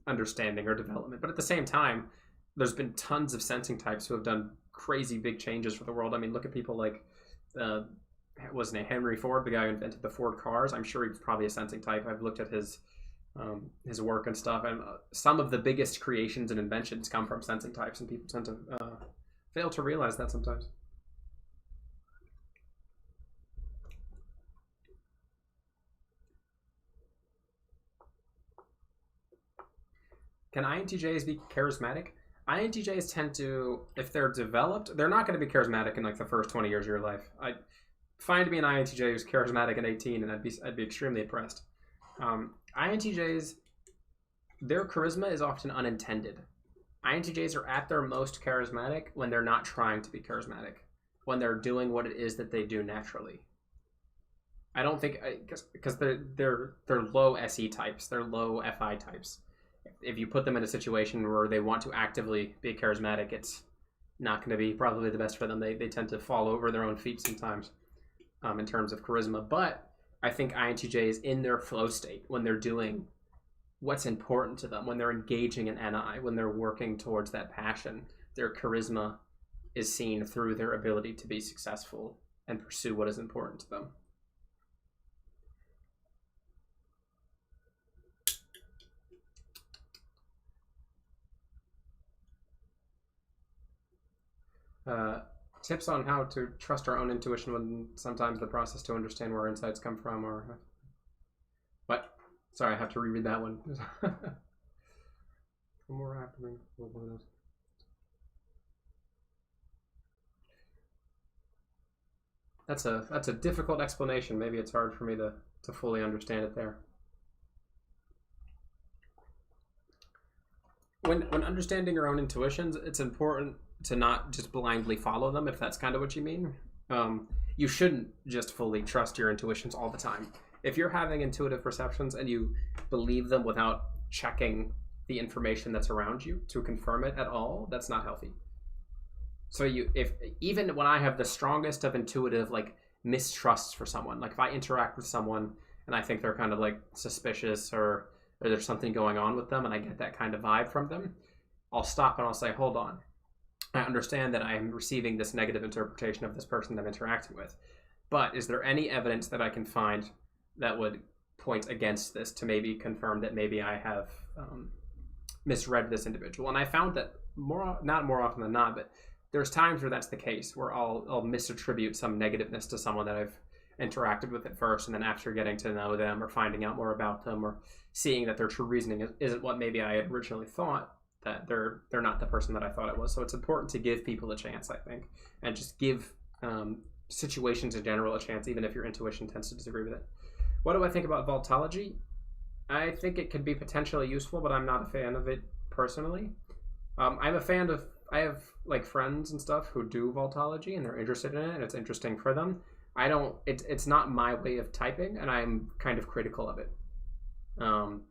understanding or development. But at the same time, there's been tons of sensing types who have done crazy big changes for the world. I mean, look at people like was named Henry Ford, the guy who invented the Ford cars. I'm sure he was probably a sensing type. I've looked at his work and stuff, and some of the biggest creations and inventions come from sensing types, and people tend to fail to realize that sometimes. Can INTJs be charismatic? INTJs tend to, if they're developed, they're not going to be charismatic in like the first 20 years of your life. I find me an INTJ who's charismatic at 18, and I'd be extremely impressed. INTJs, their charisma is often unintended. INTJs are at their most charismatic when they're not trying to be charismatic, when they're doing what it is that they do naturally. I don't think, because they're low SE types, they're low FI types. If you put them in a situation where they want to actively be charismatic, it's not going to be probably the best for them. They tend to fall over their own feet sometimes in terms of charisma. But I think INTJs in their flow state, when they're doing what's important to them, when they're engaging in NI, when they're working towards that passion, their charisma is seen through their ability to be successful and pursue what is important to them. Tips on how to trust our own intuition when sometimes the process to understand where our insights come from, or what? Sorry, I have to reread that one. More happening. That's a difficult explanation. Maybe it's hard for me to fully understand it there. When understanding your own intuitions, it's important to not just blindly follow them, if that's kind of what you mean. You shouldn't just fully trust your intuitions all the time. If you're having intuitive perceptions and you believe them without checking the information that's around you to confirm it at all, that's not healthy. So if even when I have the strongest of intuitive like mistrusts for someone, like if I interact with someone and I think they're kind of like suspicious or there's something going on with them and I get that kind of vibe from them, I'll stop and I'll say, hold on. I understand that I'm receiving this negative interpretation of this person that I'm interacting with, but is there any evidence that I can find that would point against this to maybe confirm that maybe I have misread this individual? And I found that not more often than not, but there's times where that's the case, where I'll misattribute some negativeness to someone that I've interacted with at first, and then after getting to know them or finding out more about them or seeing that their true reasoning isn't what maybe I had originally thought, that they're not the person that I thought it was. So it's important to give people a chance, I think, and just give situations in general a chance, even if your intuition tends to disagree with it. What do I think about Vaultology? I think it could be potentially useful, but I'm not a fan of it personally. I'm a fan of, I have like friends and stuff who do Vaultology and they're interested in it and it's interesting for them. It's not my way of typing, and I'm kind of critical of it,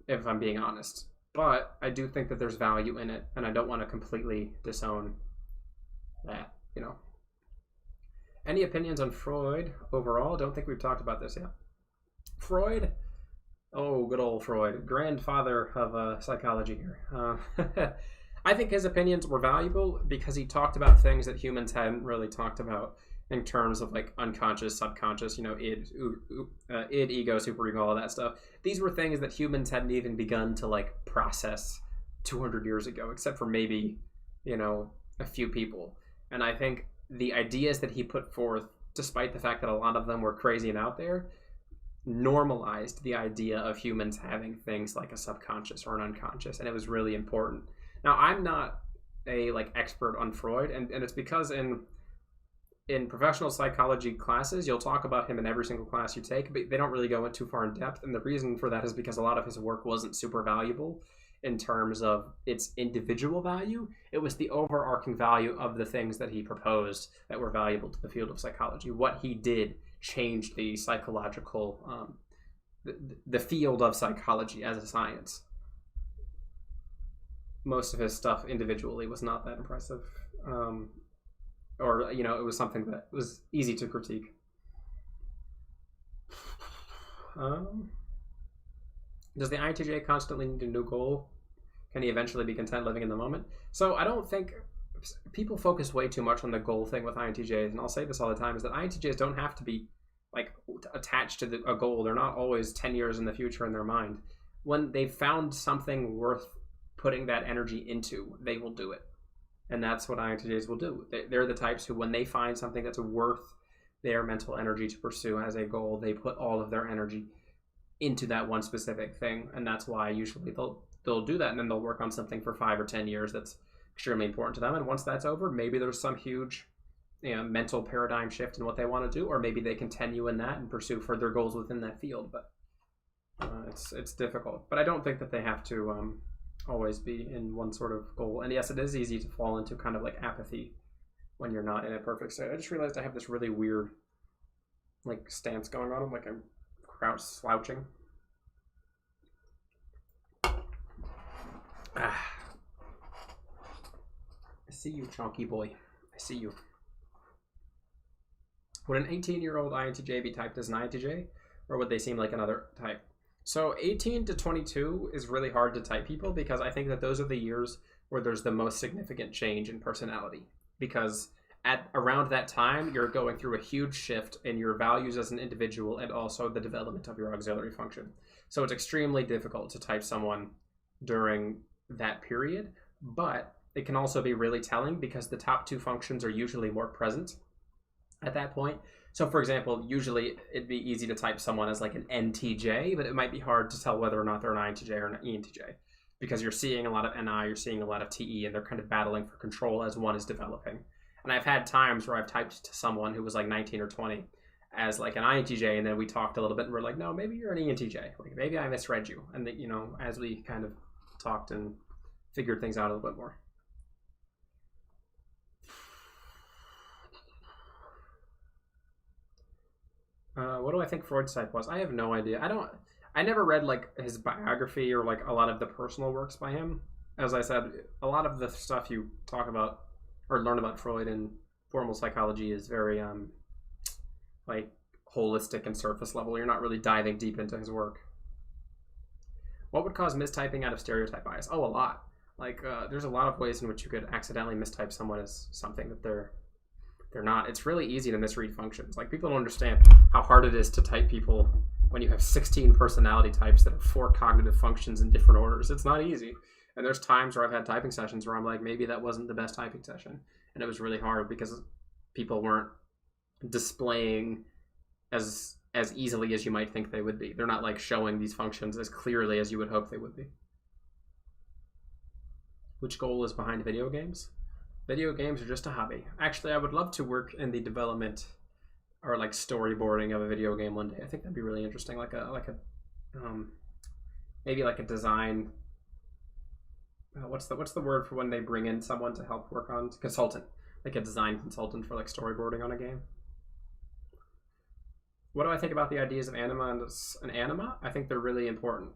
if I'm being honest. But I do think that there's value in it, and I don't want to completely disown that, you know. Any opinions on Freud overall? Don't think we've talked about this yet. Freud? Oh, good old Freud. Grandfather of psychology here. I think his opinions were valuable because he talked about things that humans hadn't really talked about in terms of like unconscious, subconscious, id, ego, superego, all that stuff. These were things that humans hadn't even begun to like process 200 years ago, except for maybe, a few people. And I think the ideas that he put forth, despite the fact that a lot of them were crazy and out there, normalized the idea of humans having things like a subconscious or an unconscious, and it was really important. Now, I'm not a expert on Freud, and it's because in professional psychology classes, you'll talk about him in every single class you take, but they don't really go too far in depth. And the reason for that is because a lot of his work wasn't super valuable in terms of its individual value. It was the overarching value of the things that he proposed that were valuable to the field of psychology. What he did changed the psychological, the field of psychology as a science. Most of his stuff individually was not that impressive. Or, it was something that was easy to critique. Does the INTJ constantly need a new goal? Can he eventually be content living in the moment? So I don't think people focus way too much on the goal thing with INTJs, and I'll say this all the time, is that INTJs don't have to be attached to a goal. They're not always 10 years in the future in their mind. When they've found something worth putting that energy into, they will do it. And that's what INTJs will do. They're the types who, when they find something that's worth their mental energy to pursue as a goal, they put all of their energy into that one specific thing. And that's why usually they'll do that, and then they'll work on something for 5 or 10 years that's extremely important to them. And once that's over, maybe there's some huge mental paradigm shift in what they want to do, or maybe they continue in that and pursue further goals within that field. But it's difficult. But I don't think that they have to always be in one sort of goal. And yes, it is easy to fall into kind of like apathy when you're not in a perfect state. I just realized I have this really weird like stance going on. Like I'm slouching. I see you, chonky boy. I see you. Would an 18-year-old INTJ be typed as an INTJ, or would they seem like another type? So 18 to 22 is really hard to type people, because I think that those are the years where there's the most significant change in personality. Because at around that time, you're going through a huge shift in your values as an individual and also the development of your auxiliary function. So it's extremely difficult to type someone during that period, but it can also be really telling because the top two functions are usually more present at that point. So for example, usually it'd be easy to type someone as like an NTJ, but it might be hard to tell whether or not they're an INTJ or an ENTJ, because you're seeing a lot of NI, you're seeing a lot of TE, and they're kind of battling for control as one is developing. And I've had times where I've typed to someone who was like 19 or 20 as like an INTJ, and then we talked a little bit and we're like, no, maybe you're an ENTJ. Like maybe I misread you. And that, as we kind of talked and figured things out a little bit more. What do I think Freud's type was? I have no idea. I never read like his biography or like a lot of the personal works by him. As I said, a lot of the stuff you talk about or learn about Freud in formal psychology is very like holistic and surface level. You're not really diving deep into his work. What would cause mistyping out of stereotype bias? Oh, a lot. Like there's a lot of ways in which you could accidentally mistype someone as something that they're not. It's really easy to misread functions. Like people don't understand how hard it is to type people when you have 16 personality types that have 4 cognitive functions in different orders. It's not easy. And there's times where I've had typing sessions where I'm like, maybe that wasn't the best typing session. And it was really hard because people weren't displaying as easily as you might think they would be. They're not like showing these functions as clearly as you would hope they would be. Which goal is behind video games? Video games are just a hobby. Actually, I would love to work in the development or like storyboarding of a video game one day. I think that'd be really interesting. Maybe like a design. What's the word for when they bring in someone to help work on consultant? Like a design consultant for like storyboarding on a game. What do I think about the ideas of anima and anima? I think they're really important.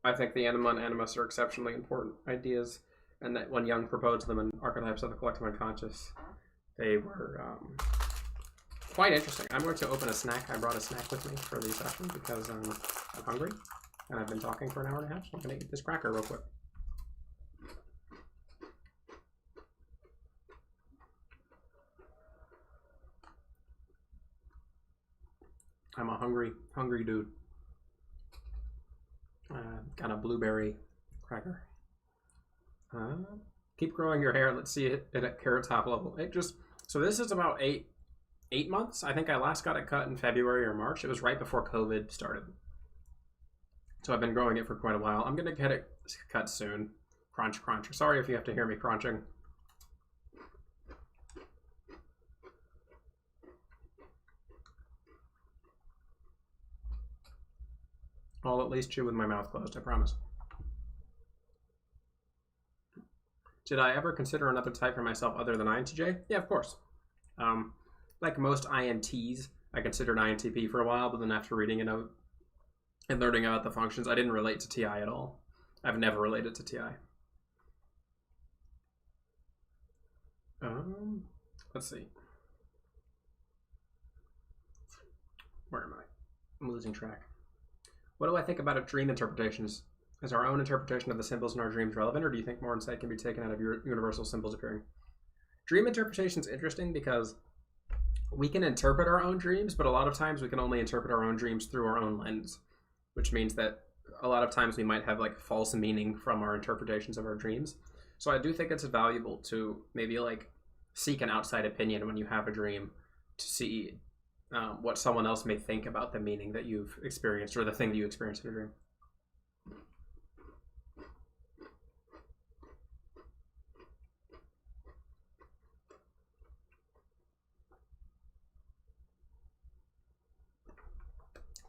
I think the anima and animus are exceptionally important ideas. And that when Jung proposed them in Archetypes of the Collective Unconscious, they were quite interesting. I'm going to open a snack. I brought a snack with me for the session because I'm hungry. And I've been talking for an hour and a half, so I'm going to eat this cracker real quick. I'm a hungry dude. Got a blueberry cracker. Keep growing your hair. Let's see it at Carrot Top level. So this is about eight months. I think I last got it cut in February or March. It was right before COVID started. So I've been growing it for quite a while. I'm gonna get it cut soon. Crunch. Sorry if you have to hear me crunching. I'll at least chew with my mouth closed, I promise. Did I ever consider another type for myself other than INTJ? Yeah, of course. Like most INTs, I considered INTP for a while, but then after reading it out and learning about the functions, I didn't relate to TI at all. I've never related to TI. Let's see. Where am I? I'm losing track. What do I think about dream interpretations? Is our own interpretation of the symbols in our dreams relevant, or do you think more insight can be taken out of your universal symbols appearing? Dream interpretation is interesting because we can interpret our own dreams, but a lot of times we can only interpret our own dreams through our own lens, which means that a lot of times we might have like false meaning from our interpretations of our dreams. So I do think it's valuable to maybe like seek an outside opinion when you have a dream to see what someone else may think about the meaning that you've experienced or the thing that you experienced in a dream.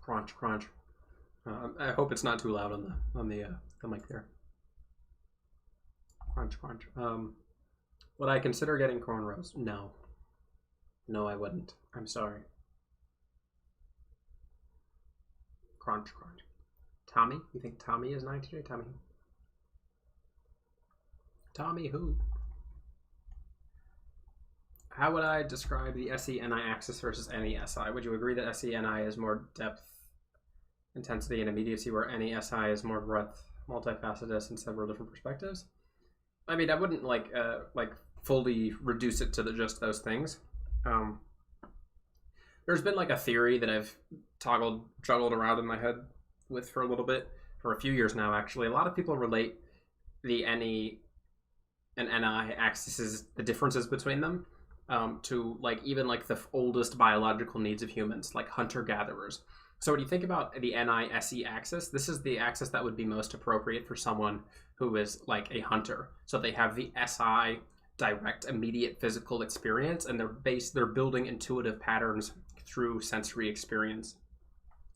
Crunch, crunch. I hope it's not too loud on the mic there. Crunch, crunch. Would I consider getting cornrows? No. No, I wouldn't. I'm sorry. Crunch, crunch. Tommy? You think Tommy is 90 today? Tommy who? Tommy who? How would I describe the SE-NI axis versus NE-SI? Would you agree that SE-NI is more depth, intensity, and immediacy, where NE-SI is more breadth, multifacetedness, and several different perspectives? I mean, I wouldn't like fully reduce it to just those things. There's been like a theory that I've juggled around in my head with for a little bit, for a few years now actually. A lot of people relate the NE and NI axes, the differences between them, to like even like the oldest biological needs of humans, like hunter-gatherers. So when you think about the NI-SE axis, this is the axis that would be most appropriate for someone who is like a hunter. So they have the SI, direct, immediate physical experience, and they're building intuitive patterns through sensory experience.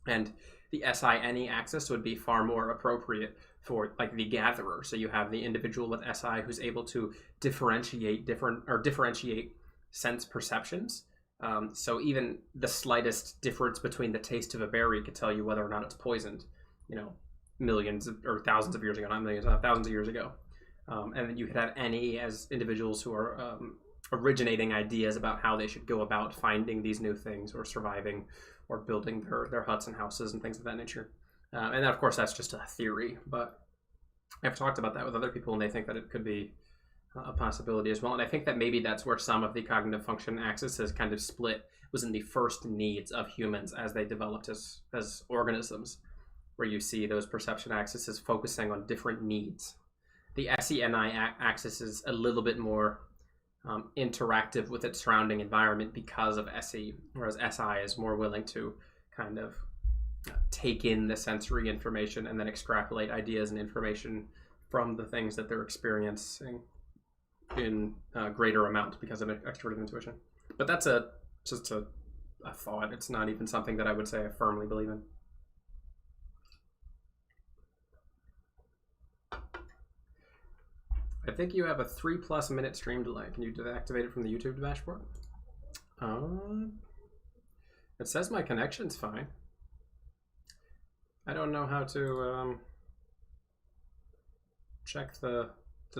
And the SI-NE axis would be far more appropriate for like the gatherer. So you have the individual with SI who's able to differentiate sense perceptions. So even the slightest difference between the taste of a berry could tell you whether or not it's poisoned, millions or thousands of years ago, not millions, thousands of years ago. And then you could have NE as individuals who are originating ideas about how they should go about finding these new things or surviving or building their huts and houses and things of that nature. And then, of course, that's just a theory, but I've talked about that with other people and they think that it could be a possibility as well. And I think that maybe that's where some of the cognitive function axis has kind of split, was in the first needs of humans as they developed as organisms, where you see those perception axes focusing on different needs. The SE-NI axis is a little bit more interactive with its surrounding environment because of SE, whereas SI is more willing to kind of take in the sensory information and then extrapolate ideas and information from the things that they're experiencing in a greater amount because of extroverted intuition. But that's just a thought. It's not even something that I would say I firmly believe in. I think you have a 3+ minute stream delay. Can you deactivate it from the YouTube dashboard? It says my connection's fine. I don't know how to check the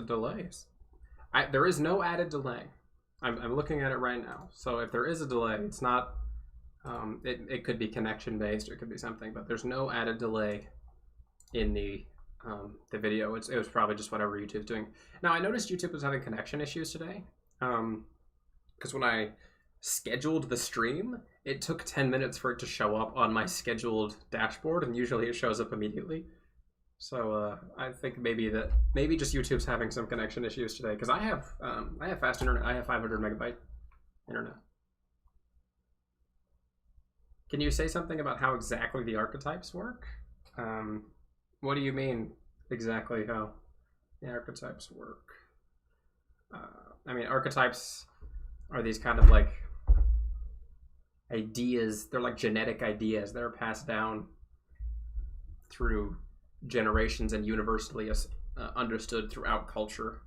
delays. There is no added delay. I'm looking at it right now. So if there is a delay, it's not. It could be connection based, or it could be something, but there's no added delay in the video. It was probably just whatever YouTube's doing. Now I noticed YouTube was having connection issues today, because when I scheduled the stream, it took 10 minutes for it to show up on my scheduled dashboard, and usually it shows up immediately. So I think maybe just YouTube's having some connection issues today, because I have fast internet. I have 500 megabyte internet. Can you say something about how exactly the archetypes work? What do you mean exactly how the archetypes work? I mean, archetypes are these kind of like ideas. They're like genetic ideas that are passed down through generations and universally understood throughout culture.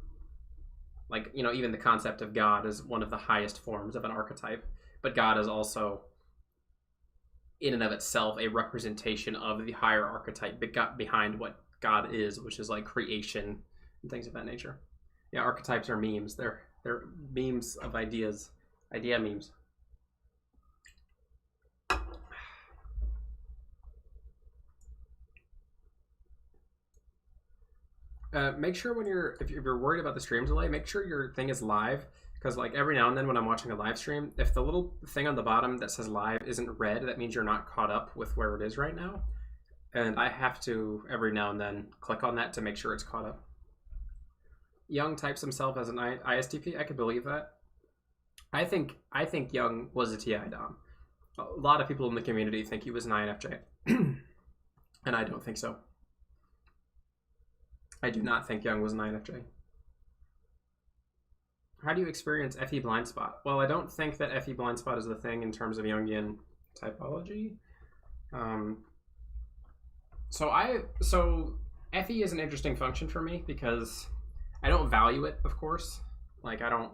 Like, even the concept of God is one of the highest forms of an archetype, but God is also in and of itself a representation of the higher archetype behind what God is, which is like creation and things of that nature. Yeah, archetypes are memes. They're memes of ideas, idea memes. Make sure if you're worried about the stream delay, make sure your thing is live, Because like every now and then when I'm watching a live stream, if the little thing on the bottom that says live isn't red, that means you're not caught up with where it is right now. And I have to every now and then click on that to make sure it's caught up. Young types himself as an ISTP. I could believe that. I think Young was a TI Dom. A lot of people in the community think he was an INFJ. And I don't think so. I do not think Young was an INFJ. How do you experience FE blind spot? Well, I don't think that FE blind spot is the thing in terms of Jungian typology. So FE is an interesting function for me because I don't value it, of course. Like I don't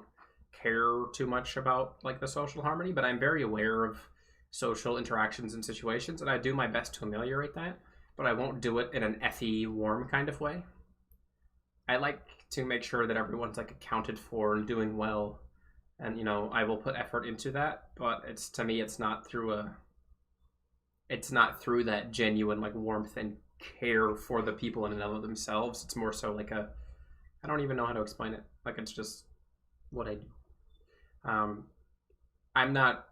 care too much about like the social harmony, but I'm very aware of social interactions and situations, and I do my best to ameliorate that, but I won't do it in an FE warm kind of way. I like to make sure that everyone's like accounted for and doing well, and you know I will put effort into that, but it's to me it's not through that genuine like warmth and care for the people in and of themselves. It's more so like I don't even know how to explain it. Like it's just what I do. I'm not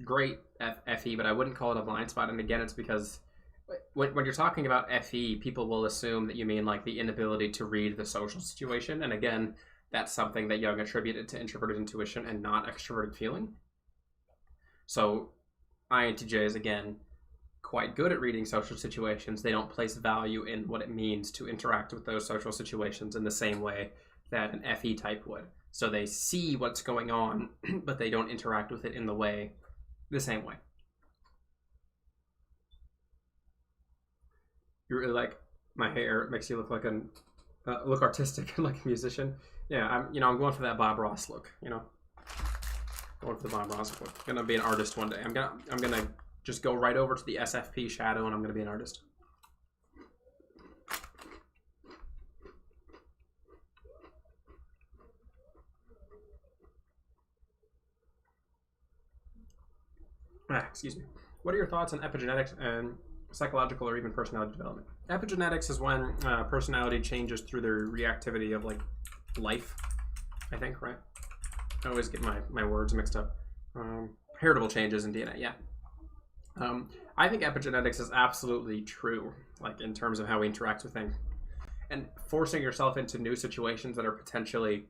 great at FE, but I wouldn't call it a blind spot. And again, it's because when you're talking about FE, people will assume that you mean like the inability to read the social situation. And again, that's something that Jung attributed to introverted intuition and not extroverted feeling. So INTJs, again, quite good at reading social situations. They don't place value in what it means to interact with those social situations in the same way that an FE type would. So they see what's going on, but they don't interact with it in the same way. You really like my hair. It makes you look like look artistic and like a musician. Yeah, I'm going for that Bob Ross look. Going for the Bob Ross look. I'm gonna be an artist one day. I'm gonna just go right over to the SFP shadow, and I'm gonna be an artist. Excuse me. What are your thoughts on epigenetics and psychological or even personality development? Epigenetics is when personality changes through the reactivity of like life, I think, right? I always get my words mixed up. Heritable changes in DNA, yeah. I think epigenetics is absolutely true, like in terms of how we interact with things. And forcing yourself into new situations that are potentially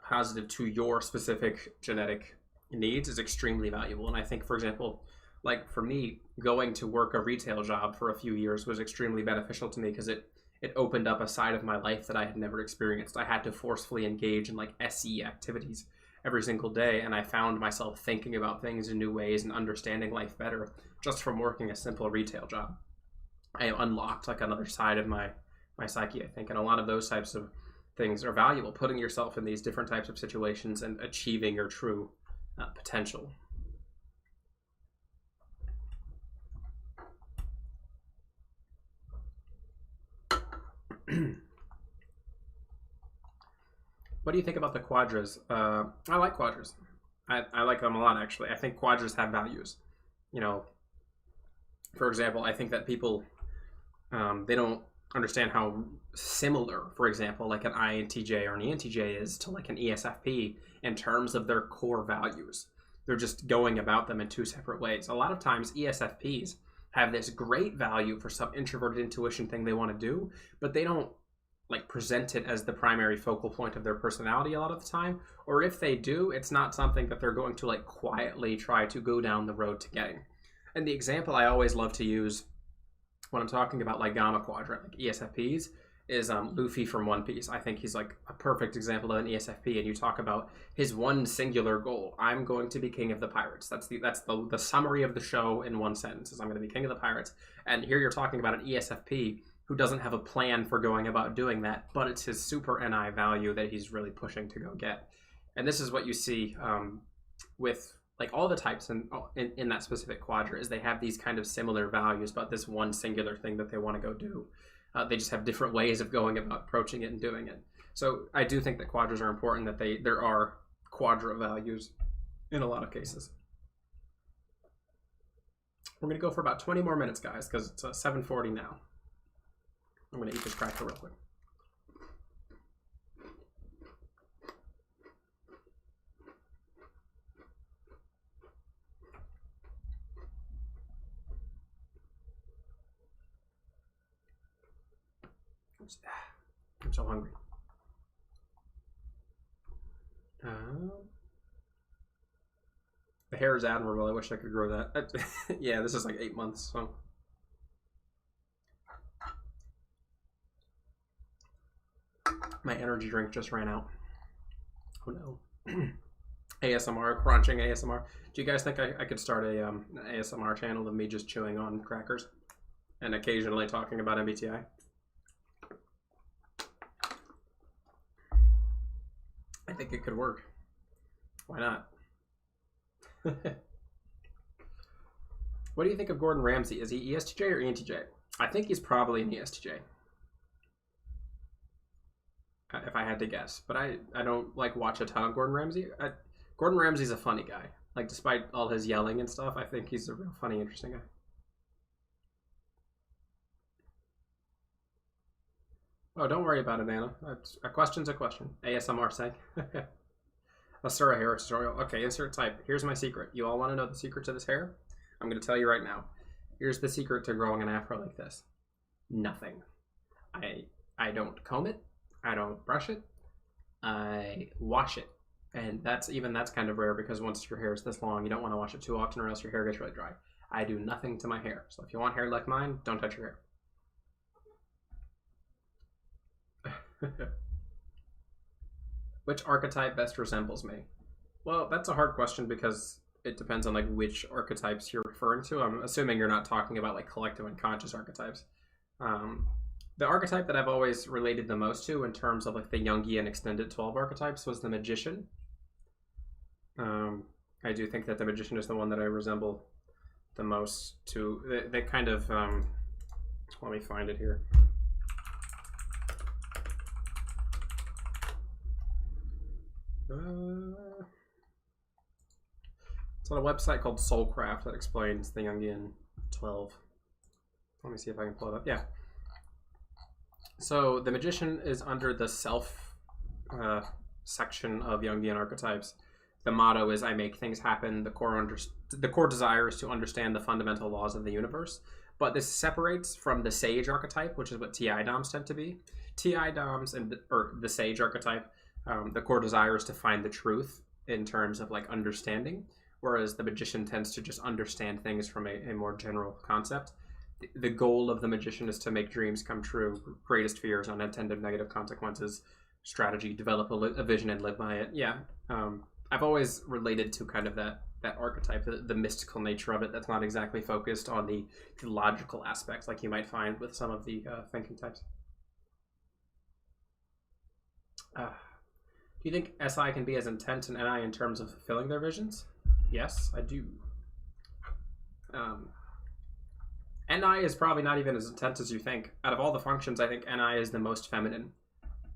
positive to your specific genetic needs is extremely valuable. And I think, for example, like for me, going to work a retail job for a few years was extremely beneficial to me because it opened up a side of my life that I had never experienced. I had to forcefully engage in like SE activities every single day, and I found myself thinking about things in new ways and understanding life better just from working a simple retail job. I unlocked like another side of my psyche, I think, and a lot of those types of things are valuable, putting yourself in these different types of situations and achieving your true potential. What do you think about the quadras? I like quadras. I like them a lot, actually. I think quadras have values. For example, I think that people, they don't understand how similar, for example, like an INTJ or an ENTJ is to like an ESFP in terms of their core values. They're just going about them in two separate ways. A lot of times ESFPs have this great value for some introverted intuition thing they want to do, but they don't like present it as the primary focal point of their personality a lot of the time. Or if they do, it's not something that they're going to like quietly try to go down the road to getting. And the example I always love to use when I'm talking about like Gamma Quadrant, like ESFPs, is Luffy from One Piece. I think he's like a perfect example of an ESFP, and you talk about his one singular goal. I'm going to be king of the pirates. That's the summary of the show in one sentence, is I'm going to be king of the pirates. And here you're talking about an ESFP who doesn't have a plan for going about doing that, but it's his super NI value that he's really pushing to go get. And this is what you see with like all the types in that specific quadrant, is they have these kind of similar values about this one singular thing that they want to go do. They just have different ways of going about approaching it and doing it. So I do think that quadras are important, that there are quadra values in a lot of cases. We're going to go for about 20 more minutes, guys, because it's 7:40 now. I'm going to eat this cracker real quick. I'm so hungry. The hair is admirable. I wish I could grow that. Yeah, this is like 8 months, so. My energy drink just ran out. Oh no. ASMR, crunching ASMR. Do you guys think I could start an ASMR channel of me just chewing on crackers and occasionally talking about MBTI? I think it could work. Why not? What do you think of Gordon Ramsay? Is he ESTJ or ENTJ? I think he's probably an ESTJ. If I had to guess. But I don't like watch a ton of Gordon Ramsay. Gordon Ramsay's a funny guy. Like, despite all his yelling and stuff, I think he's a real funny, interesting guy. Oh, don't worry about it, Anna. A question's a question. ASMR say. Asura hair tutorial. Okay, insert type. Here's my secret. You all want to know the secret to this hair? I'm going to tell you right now. Here's the secret to growing an afro like this. Nothing. I don't comb it. I don't brush it. I wash it. And that's kind of rare because once your hair is this long, you don't want to wash it too often or else your hair gets really dry. I do nothing to my hair. So if you want hair like mine, don't touch your hair. Which archetype best resembles me? Well, that's a hard question because it depends on like which archetypes you're referring to. I'm assuming you're not talking about like collective and conscious archetypes. The archetype that I've always related the most to in terms of like the Jungian extended 12 archetypes was the magician. I do think that the magician is the one that I resemble the most to. They kind of, let me find it here. It's on a website called Soulcraft that explains the Jungian 12. Let me see if I can pull it up. Yeah. So the magician is under the self section of Jungian archetypes. The motto is I make things happen. The core desire is to understand the fundamental laws of the universe. But this separates from the sage archetype, which is what TI DOMs tend to be. TI DOMs or the sage archetype, the core desire is to find the truth in terms of like understanding, whereas the magician tends to just understand things from a more general concept. The goal of the magician is to make dreams come true, greatest fears, unintended negative consequences, strategy, develop a vision and live by it. Yeah, I've always related to kind of that archetype, the mystical nature of it that's not exactly focused on the logical aspects like you might find with some of the thinking types. Do you think SI can be as intense and NI in terms of fulfilling their visions? Yes, I do. NI is probably not even as intense as you think. Out of all the functions, I think NI is the most feminine.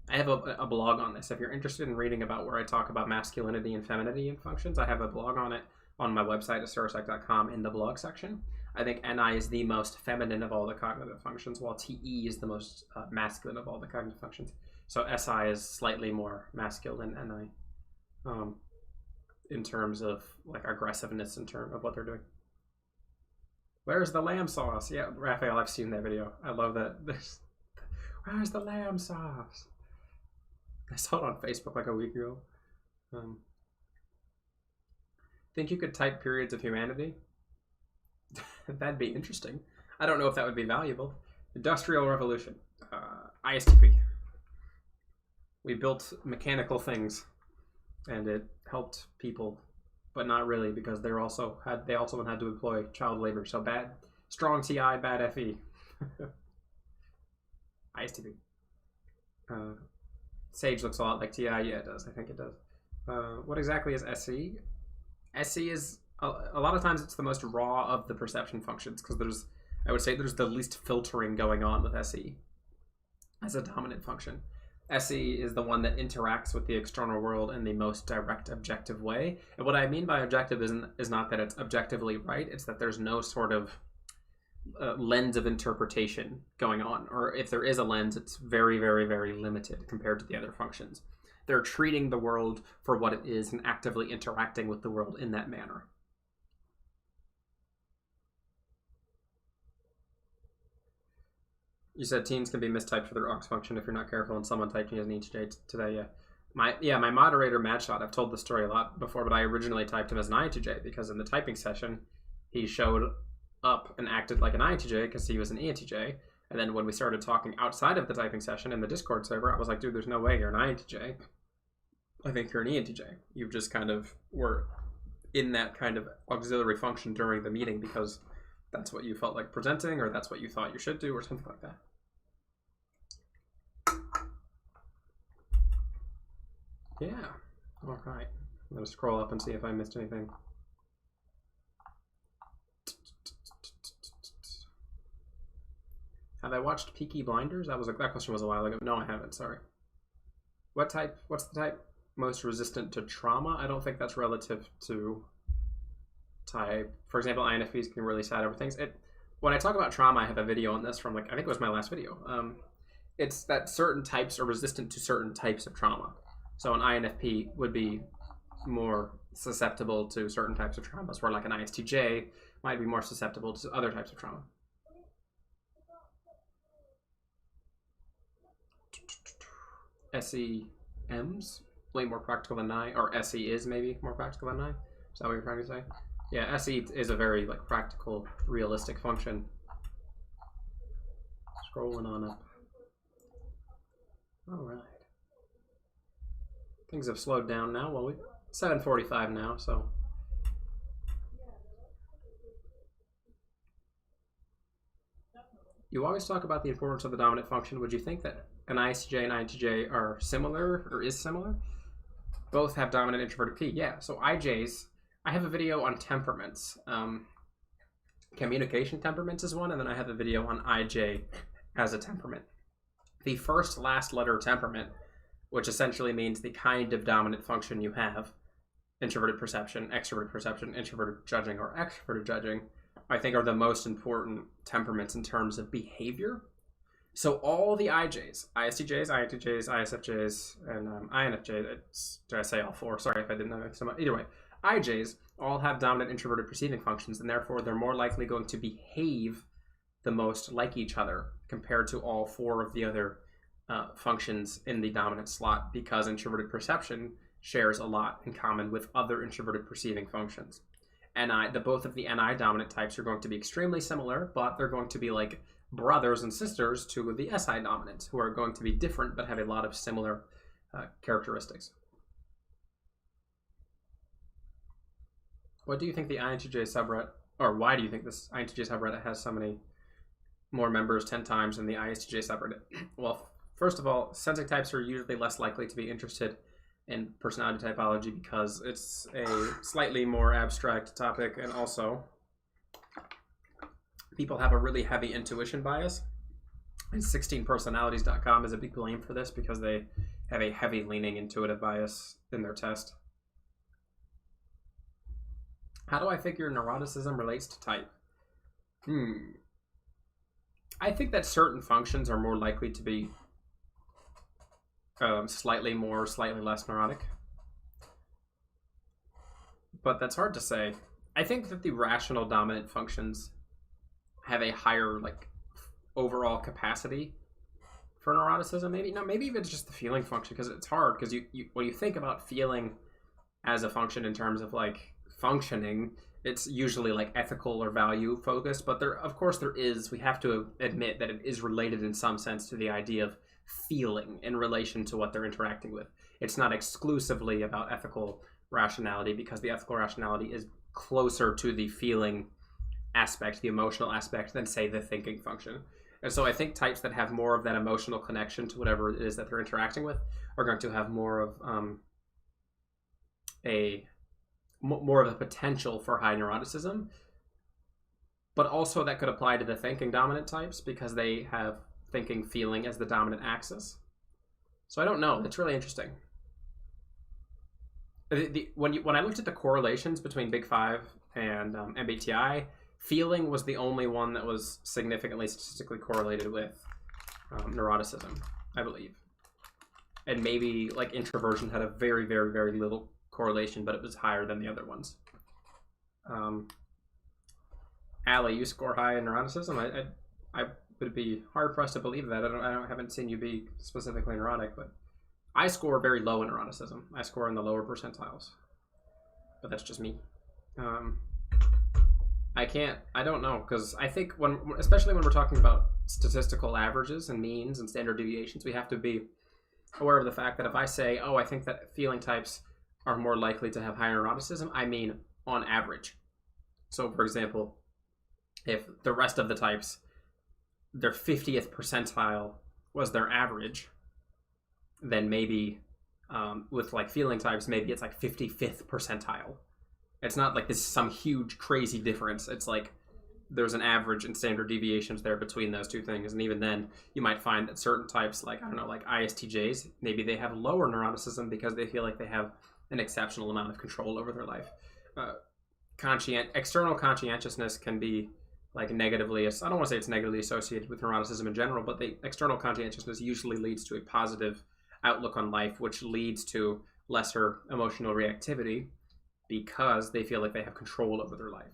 I have a blog on this. If you're interested in reading about where I talk about masculinity and femininity in functions, I have a blog on it on my website, asurasec.com, in the blog section. I think NI is the most feminine of all the cognitive functions, while TE is the most masculine of all the cognitive functions. So SI is slightly more masculine than NI in terms of like aggressiveness in terms of what they're doing. Where's the lamb sauce? Yeah, Raphael, I've seen that video. I love that. Where's the lamb sauce? I saw it on Facebook like a week ago. Think you could type periods of humanity? That'd be interesting. I don't know if that would be valuable. Industrial Revolution. ISTP. We built mechanical things, and it helped people, but not really because they also had to employ child labor. So bad, strong TI, bad FE. ISTP. Sage looks a lot like TI. Yeah, it does. I think it does. What exactly is SE? SE is a lot of times it's the most raw of the perception functions because I would say there's the least filtering going on with SE as a dominant function. SE is the one that interacts with the external world in the most direct, objective way. And what I mean by objective is not that it's objectively right. It's that there's no sort of lens of interpretation going on. Or if there is a lens, it's very, very, very limited compared to the other functions. They're treating the world for what it is and actively interacting with the world in that manner. You said teens can be mistyped for their aux function if you're not careful, and someone typed me as an ETJ today. Yeah. My moderator Madshot, I've told the story a lot before, but I originally typed him as an INTJ because in the typing session he showed up and acted like an INTJ because he was an ENTJ. And then when we started talking outside of the typing session in the Discord server, I was like, dude, there's no way you're an INTJ. I think you're an ENTJ. You just kind of were in that kind of auxiliary function during the meeting because that's what you felt like presenting, or that's what you thought you should do, or something like that. Yeah. All right. I'm going to scroll up and see if I missed anything. Have I watched Peaky Blinders? That question was a while ago. No, I haven't. Sorry. What's the type most resistant to trauma? I don't think that's relative to type. For example, INFPs can really sad over things. When I talk about trauma, I have a video on this from I think it was my last video. It's that certain types are resistant to certain types of trauma. So an INFP would be more susceptible to certain types of traumas, where like an ISTJ might be more susceptible to other types of trauma. SEM's way more practical than I, or SE is maybe more practical than I. Is that what you're trying to say? Yeah, SE is a very practical, realistic function. Scrolling on up. All right. Things have slowed down now. Well, 7:45 now, so. You always talk about the importance of the dominant function. Would you think that an ISTJ and INTJ are similar, or is similar? Both have dominant introverted P. Yeah, so IJs, I have a video on temperaments. Communication temperaments is one, and then I have a video on IJ as a temperament. The first last letter temperament, which essentially means the kind of dominant function you have, introverted perception, introverted judging, or extroverted judging, I think are the most important temperaments in terms of behavior. So all the IJs, ISTJs, INTJs, ISFJs, and INFJs, did I say all four? Sorry if I didn't know so much. Either way, IJs all have dominant introverted perceiving functions, and therefore they're more likely going to behave the most like each other compared to all four of the other functions in the dominant slot, because introverted perception shares a lot in common with other introverted perceiving functions. Both of the NI dominant types are going to be extremely similar, but they're going to be like brothers and sisters to the SI dominants, who are going to be different but have a lot of similar characteristics. What do you think the INTJ subreddit, or why do you think this INTJ subreddit has so many more members 10 times than the ISTJ subreddit? Well, first of all, sensing types are usually less likely to be interested in personality typology because it's a slightly more abstract topic, and also people have a really heavy intuition bias. And 16personalities.com is a big blame for this because they have a heavy leaning intuitive bias in their test. How do I figure neuroticism relates to type? I think that certain functions are more likely to be slightly more, slightly less neurotic. But that's hard to say. I think that the rational dominant functions have a higher overall capacity for neuroticism. Maybe even just the feeling function, because it's hard, because you when you think about feeling as a function in terms of functioning, it's usually ethical or value focused, but we have to admit that it is related in some sense to the idea of feeling in relation to what they're interacting with. It's not exclusively about ethical rationality, because the ethical rationality is closer to the feeling aspect, the emotional aspect, than say the thinking function. And so I think types that have more of that emotional connection to whatever it is that they're interacting with are going to have more of a potential for high neuroticism. But also that could apply to the thinking dominant types, because they have thinking feeling as the dominant axis. So I don't know. It's really interesting. When I looked at the correlations between Big Five and MBTI, feeling was the only one that was significantly statistically correlated with neuroticism, I believe. And maybe introversion had a very, very, very little correlation, but it was higher than the other ones. Allie, you score high in neuroticism? would be hard pressed to believe that. Haven't seen you be specifically neurotic, but I score very low in neuroticism. I score in the lower percentiles, but that's just me. I don't know, because I think especially when we're talking about statistical averages and means and standard deviations, we have to be aware of the fact that if I say, oh, I think that feeling types are more likely to have higher neuroticism, I mean on average. So, for example, if the rest of the types, their 50th percentile was their average, then maybe with like feeling types, maybe it's like 55th percentile. It's not like this is some huge crazy difference. It's like there's an average and standard deviations there between those two things. And even then, you might find that certain types, like, I don't know, like ISTJs, maybe they have lower neuroticism because they feel like they have an exceptional amount of control over their life. External conscientiousness can be like negatively, I don't want to say it's negatively associated with neuroticism in general, but the external conscientiousness usually leads to a positive outlook on life, which leads to lesser emotional reactivity because they feel like they have control over their life.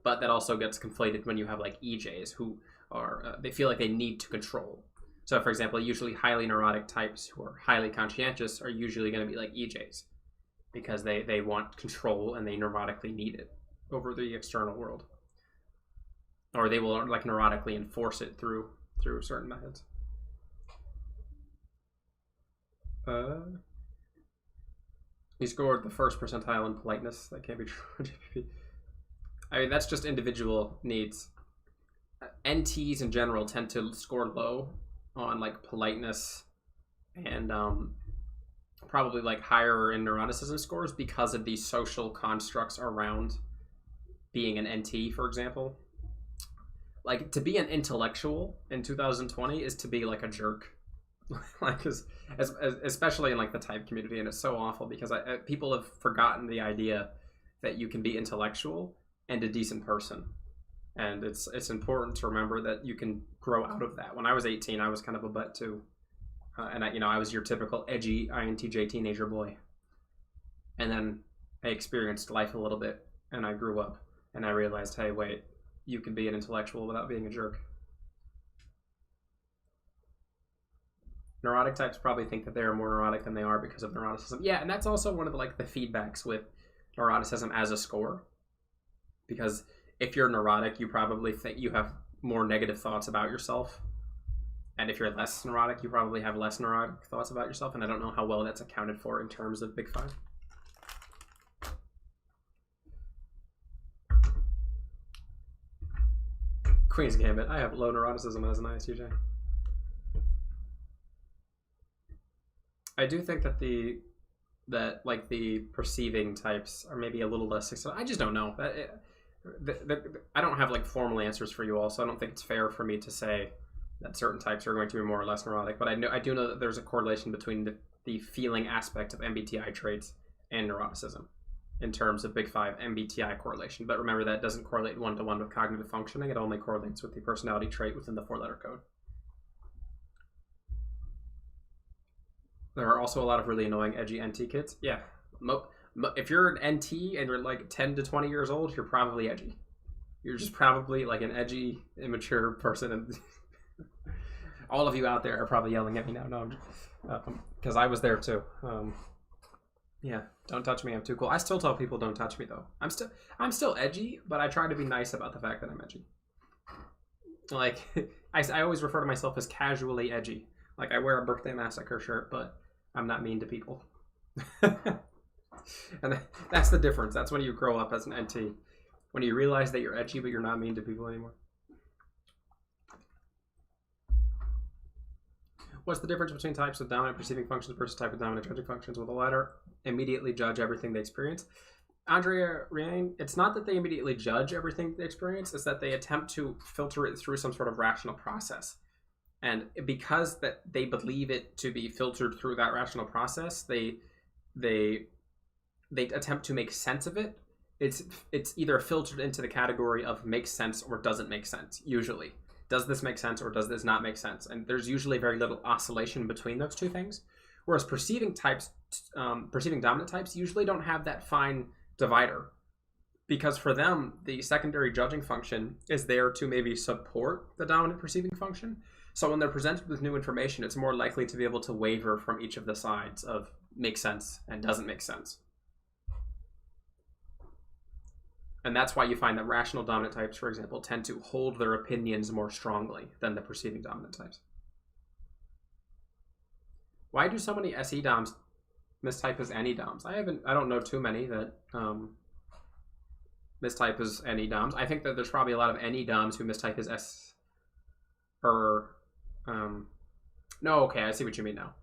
But that also gets conflated when you have like EJs who are, they feel like they need to control. So for example, usually highly neurotic types who are highly conscientious are usually going to be like EJs because they want control and they neurotically need it over the external world. Or they will like neurotically enforce it through certain methods. He scored the first percentile in politeness. That can't be true. I mean, that's just individual needs. NTs in general tend to score low on like politeness and probably like higher in neuroticism scores because of these social constructs around being an NT, for example. Like, to be an intellectual in 2020 is to be like a jerk. Like, especially in like the type community, and it's so awful because people have forgotten the idea that you can be intellectual and a decent person, and it's important to remember that you can grow out of that. When I was 18, I was kind of a butt too, and I was your typical edgy INTJ teenager boy, and then I experienced life a little bit, and I grew up, and I realized, hey, wait, you can be an intellectual without being a jerk. Neurotic types probably think that they're more neurotic than they are because of neuroticism. Yeah, and that's also one of the feedbacks with neuroticism as a score. Because if you're neurotic, you probably think you have more negative thoughts about yourself. And if you're less neurotic, you probably have less neurotic thoughts about yourself. And I don't know how well that's accounted for in terms of Big Five. Queen's Gambit. I have low neuroticism as an ISTJ. I do think that the perceiving types are maybe a little less successful. I just don't know. I don't have like formal answers for you all, so I don't think it's fair for me to say that certain types are going to be more or less neurotic. But I do know that there's a correlation between the feeling aspect of MBTI traits and neuroticism in terms of Big Five MBTI correlation. But remember, that doesn't correlate one-to-one with cognitive functioning. It only correlates with the personality trait within the 4-letter code. There are also a lot of really annoying, edgy NT kids. Yeah. If you're an NT and you're like 10 to 20 years old, you're probably edgy. You're just probably like an edgy, immature person. And all of you out there are probably yelling at me now. No, because I was there too. Yeah, don't touch me. I'm too cool. I still tell people don't touch me though. I'm still edgy, but I try to be nice about the fact that I'm edgy. Like I always refer to myself as casually edgy. Like I wear a Birthday Massacre shirt, but I'm not mean to people. And that's the difference. That's when you grow up as an NT. When you realize that you're edgy, but you're not mean to people anymore. What's the difference between types with dominant perceiving functions versus type with dominant judging functions? Well, the latter immediately judge everything they experience. Andrea Rien, it's not that they immediately judge everything they experience, it's that they attempt to filter it through some sort of rational process. And because that they believe it to be filtered through that rational process, they attempt to make sense of it. It's either filtered into the category of makes sense or doesn't make sense, usually. Does this make sense or does this not make sense? And there's usually very little oscillation between those two things. Whereas perceiving dominant types usually don't have that fine divider because for them, the secondary judging function is there to maybe support the dominant perceiving function. So when they're presented with new information, it's more likely to be able to waver from each of the sides of makes sense and doesn't make sense. And that's why you find that rational dominant types, for example, tend to hold their opinions more strongly than the perceiving dominant types. Why do so many SE DOMs mistype as any DOMs? I don't know too many that mistype as any DOMs. I think that there's probably a lot of any DOMs who mistype as S or no, okay, I see what you mean now.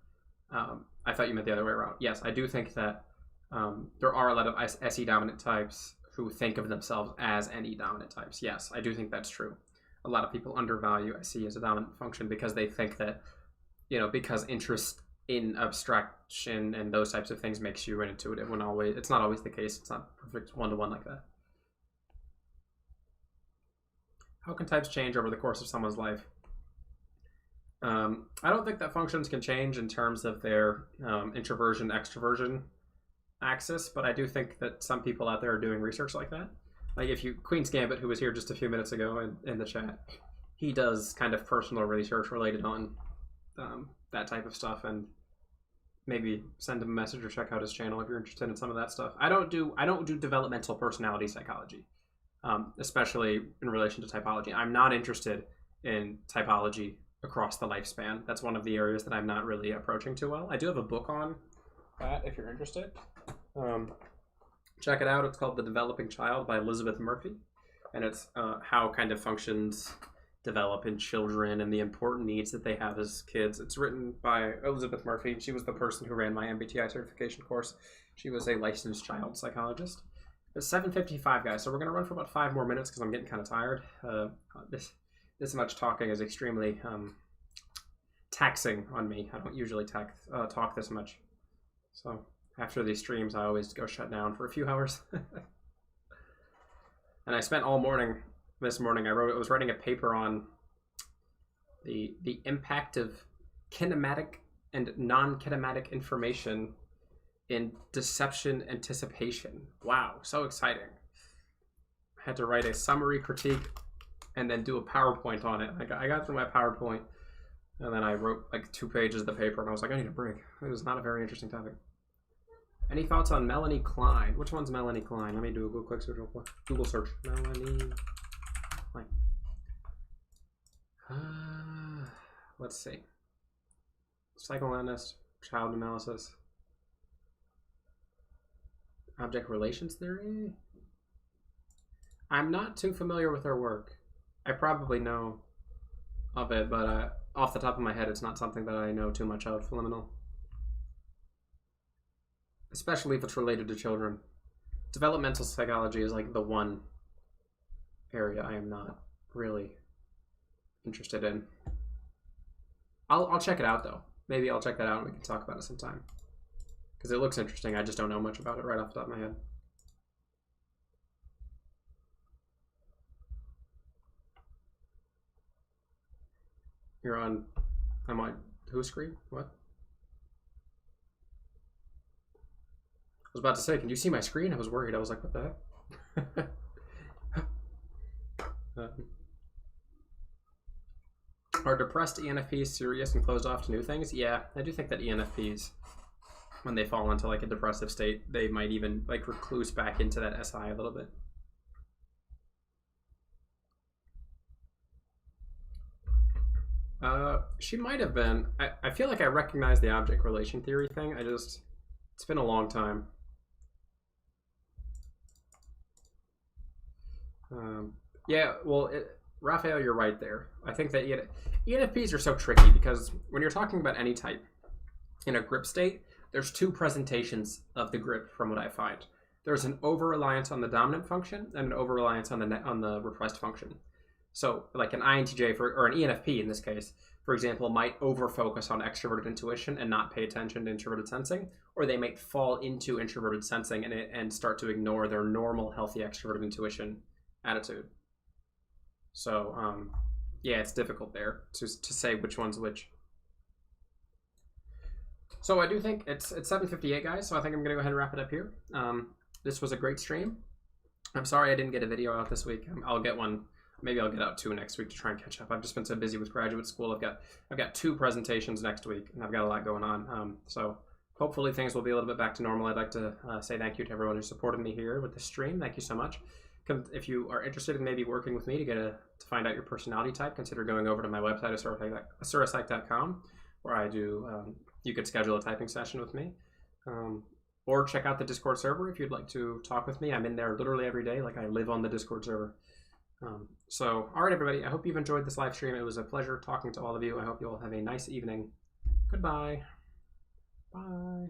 I thought you meant the other way around. Yes, I do think that there are a lot of SE dominant types who think of themselves as NE dominant types. Yes, I do think that's true. A lot of people undervalue SE as a dominant function because they think that, because interest in abstraction and those types of things makes you an intuitive when it's not always the case. It's not perfect one-to-one like that. How can types change over the course of someone's life? I don't think that functions can change in terms of their introversion, extroversion axis, but I do think that some people out there are doing research like that. Like Queen's Gambit, who was here just a few minutes ago in the chat, he does kind of personal research related on that type of stuff, and maybe send him a message or check out his channel if you're interested in some of that stuff. I don't do developmental personality psychology, especially in relation to typology. I'm not interested in typology across the lifespan. That's one of the areas that I'm not really approaching too well. I do have a book on that if you're interested. Check it out. It's called The Developing Child by Elizabeth Murphy, and it's how kind of functions develop in children and the important needs that they have as kids. It's written by Elizabeth Murphy. She was the person who ran my MBTI certification course. She was a licensed child psychologist. It's 7:55, guys, so we're going to run for about 5 more minutes because I'm getting kind of tired. This much talking is extremely taxing on me. I don't usually talk this much. So after these streams, I always go shut down for a few hours. And I spent all morning, this morning, I was writing a paper on the impact of kinematic and non-kinematic information in deception anticipation. Wow, so exciting. I had to write a summary critique and then do a PowerPoint on it. I got through my PowerPoint, and then I wrote like 2 pages of the paper, and I was like, I need a break. It was not a very interesting topic. Any thoughts on Melanie Klein? Which one's Melanie Klein? Let me do a quick search real quick. Google search. Melanie Klein. Let's see. Psychoanalyst, child analysis, object relations theory. I'm not too familiar with her work. I probably know of it, but off the top of my head, it's not something that I know too much of. Liminal. Especially if it's related to children. Developmental psychology is like the one area I am not really interested in. I'll check it out though. Maybe I'll check that out and we can talk about it sometime. Because it looks interesting. I just don't know much about it right off the top of my head. You're on... I'm on whose screen? What? I was about to say, can you see my screen? I was worried. I was like, what the heck? Are depressed ENFPs serious and closed off to new things? Yeah, I do think that ENFPs, when they fall into like a depressive state, they might even like recluse back into that SI a little bit. She might have been. I feel like I recognize the object relation theory thing. It's been a long time. Yeah, well, Raphael, you're right there. I think that ENFPs are so tricky because when you're talking about any type in a grip state, there's 2 presentations of the grip from what I find. There's an over-reliance on the dominant function and an over-reliance on the repressed function. So like an INTJ or an ENFP in this case, for example, might over-focus on extroverted intuition and not pay attention to introverted sensing, or they might fall into introverted sensing and start to ignore their normal healthy extroverted intuition attitude. So yeah, it's difficult there to say which one's which. So I do think it's 7:58, guys, so I think I'm gonna go ahead and wrap it up here. This was a great stream. I'm sorry I didn't get a video out this week. I'll get one. Maybe I'll get out 2 next week to try and catch up. I've just been so busy with graduate school. I've got 2 presentations next week, and I've got a lot going on. So hopefully things will be a little bit back to normal. I'd like to say thank you to everyone who supported me here with the stream. Thank you so much. If you are interested in maybe working with me to find out your personality type, consider going over to my website, asurapsych.com, where I do. You could schedule a typing session with me. Or check out the Discord server if you'd like to talk with me. I'm in there literally every day. Like, I live on the Discord server. So, all right, everybody. I hope you've enjoyed this live stream. It was a pleasure talking to all of you. I hope you all have a nice evening. Goodbye. Bye.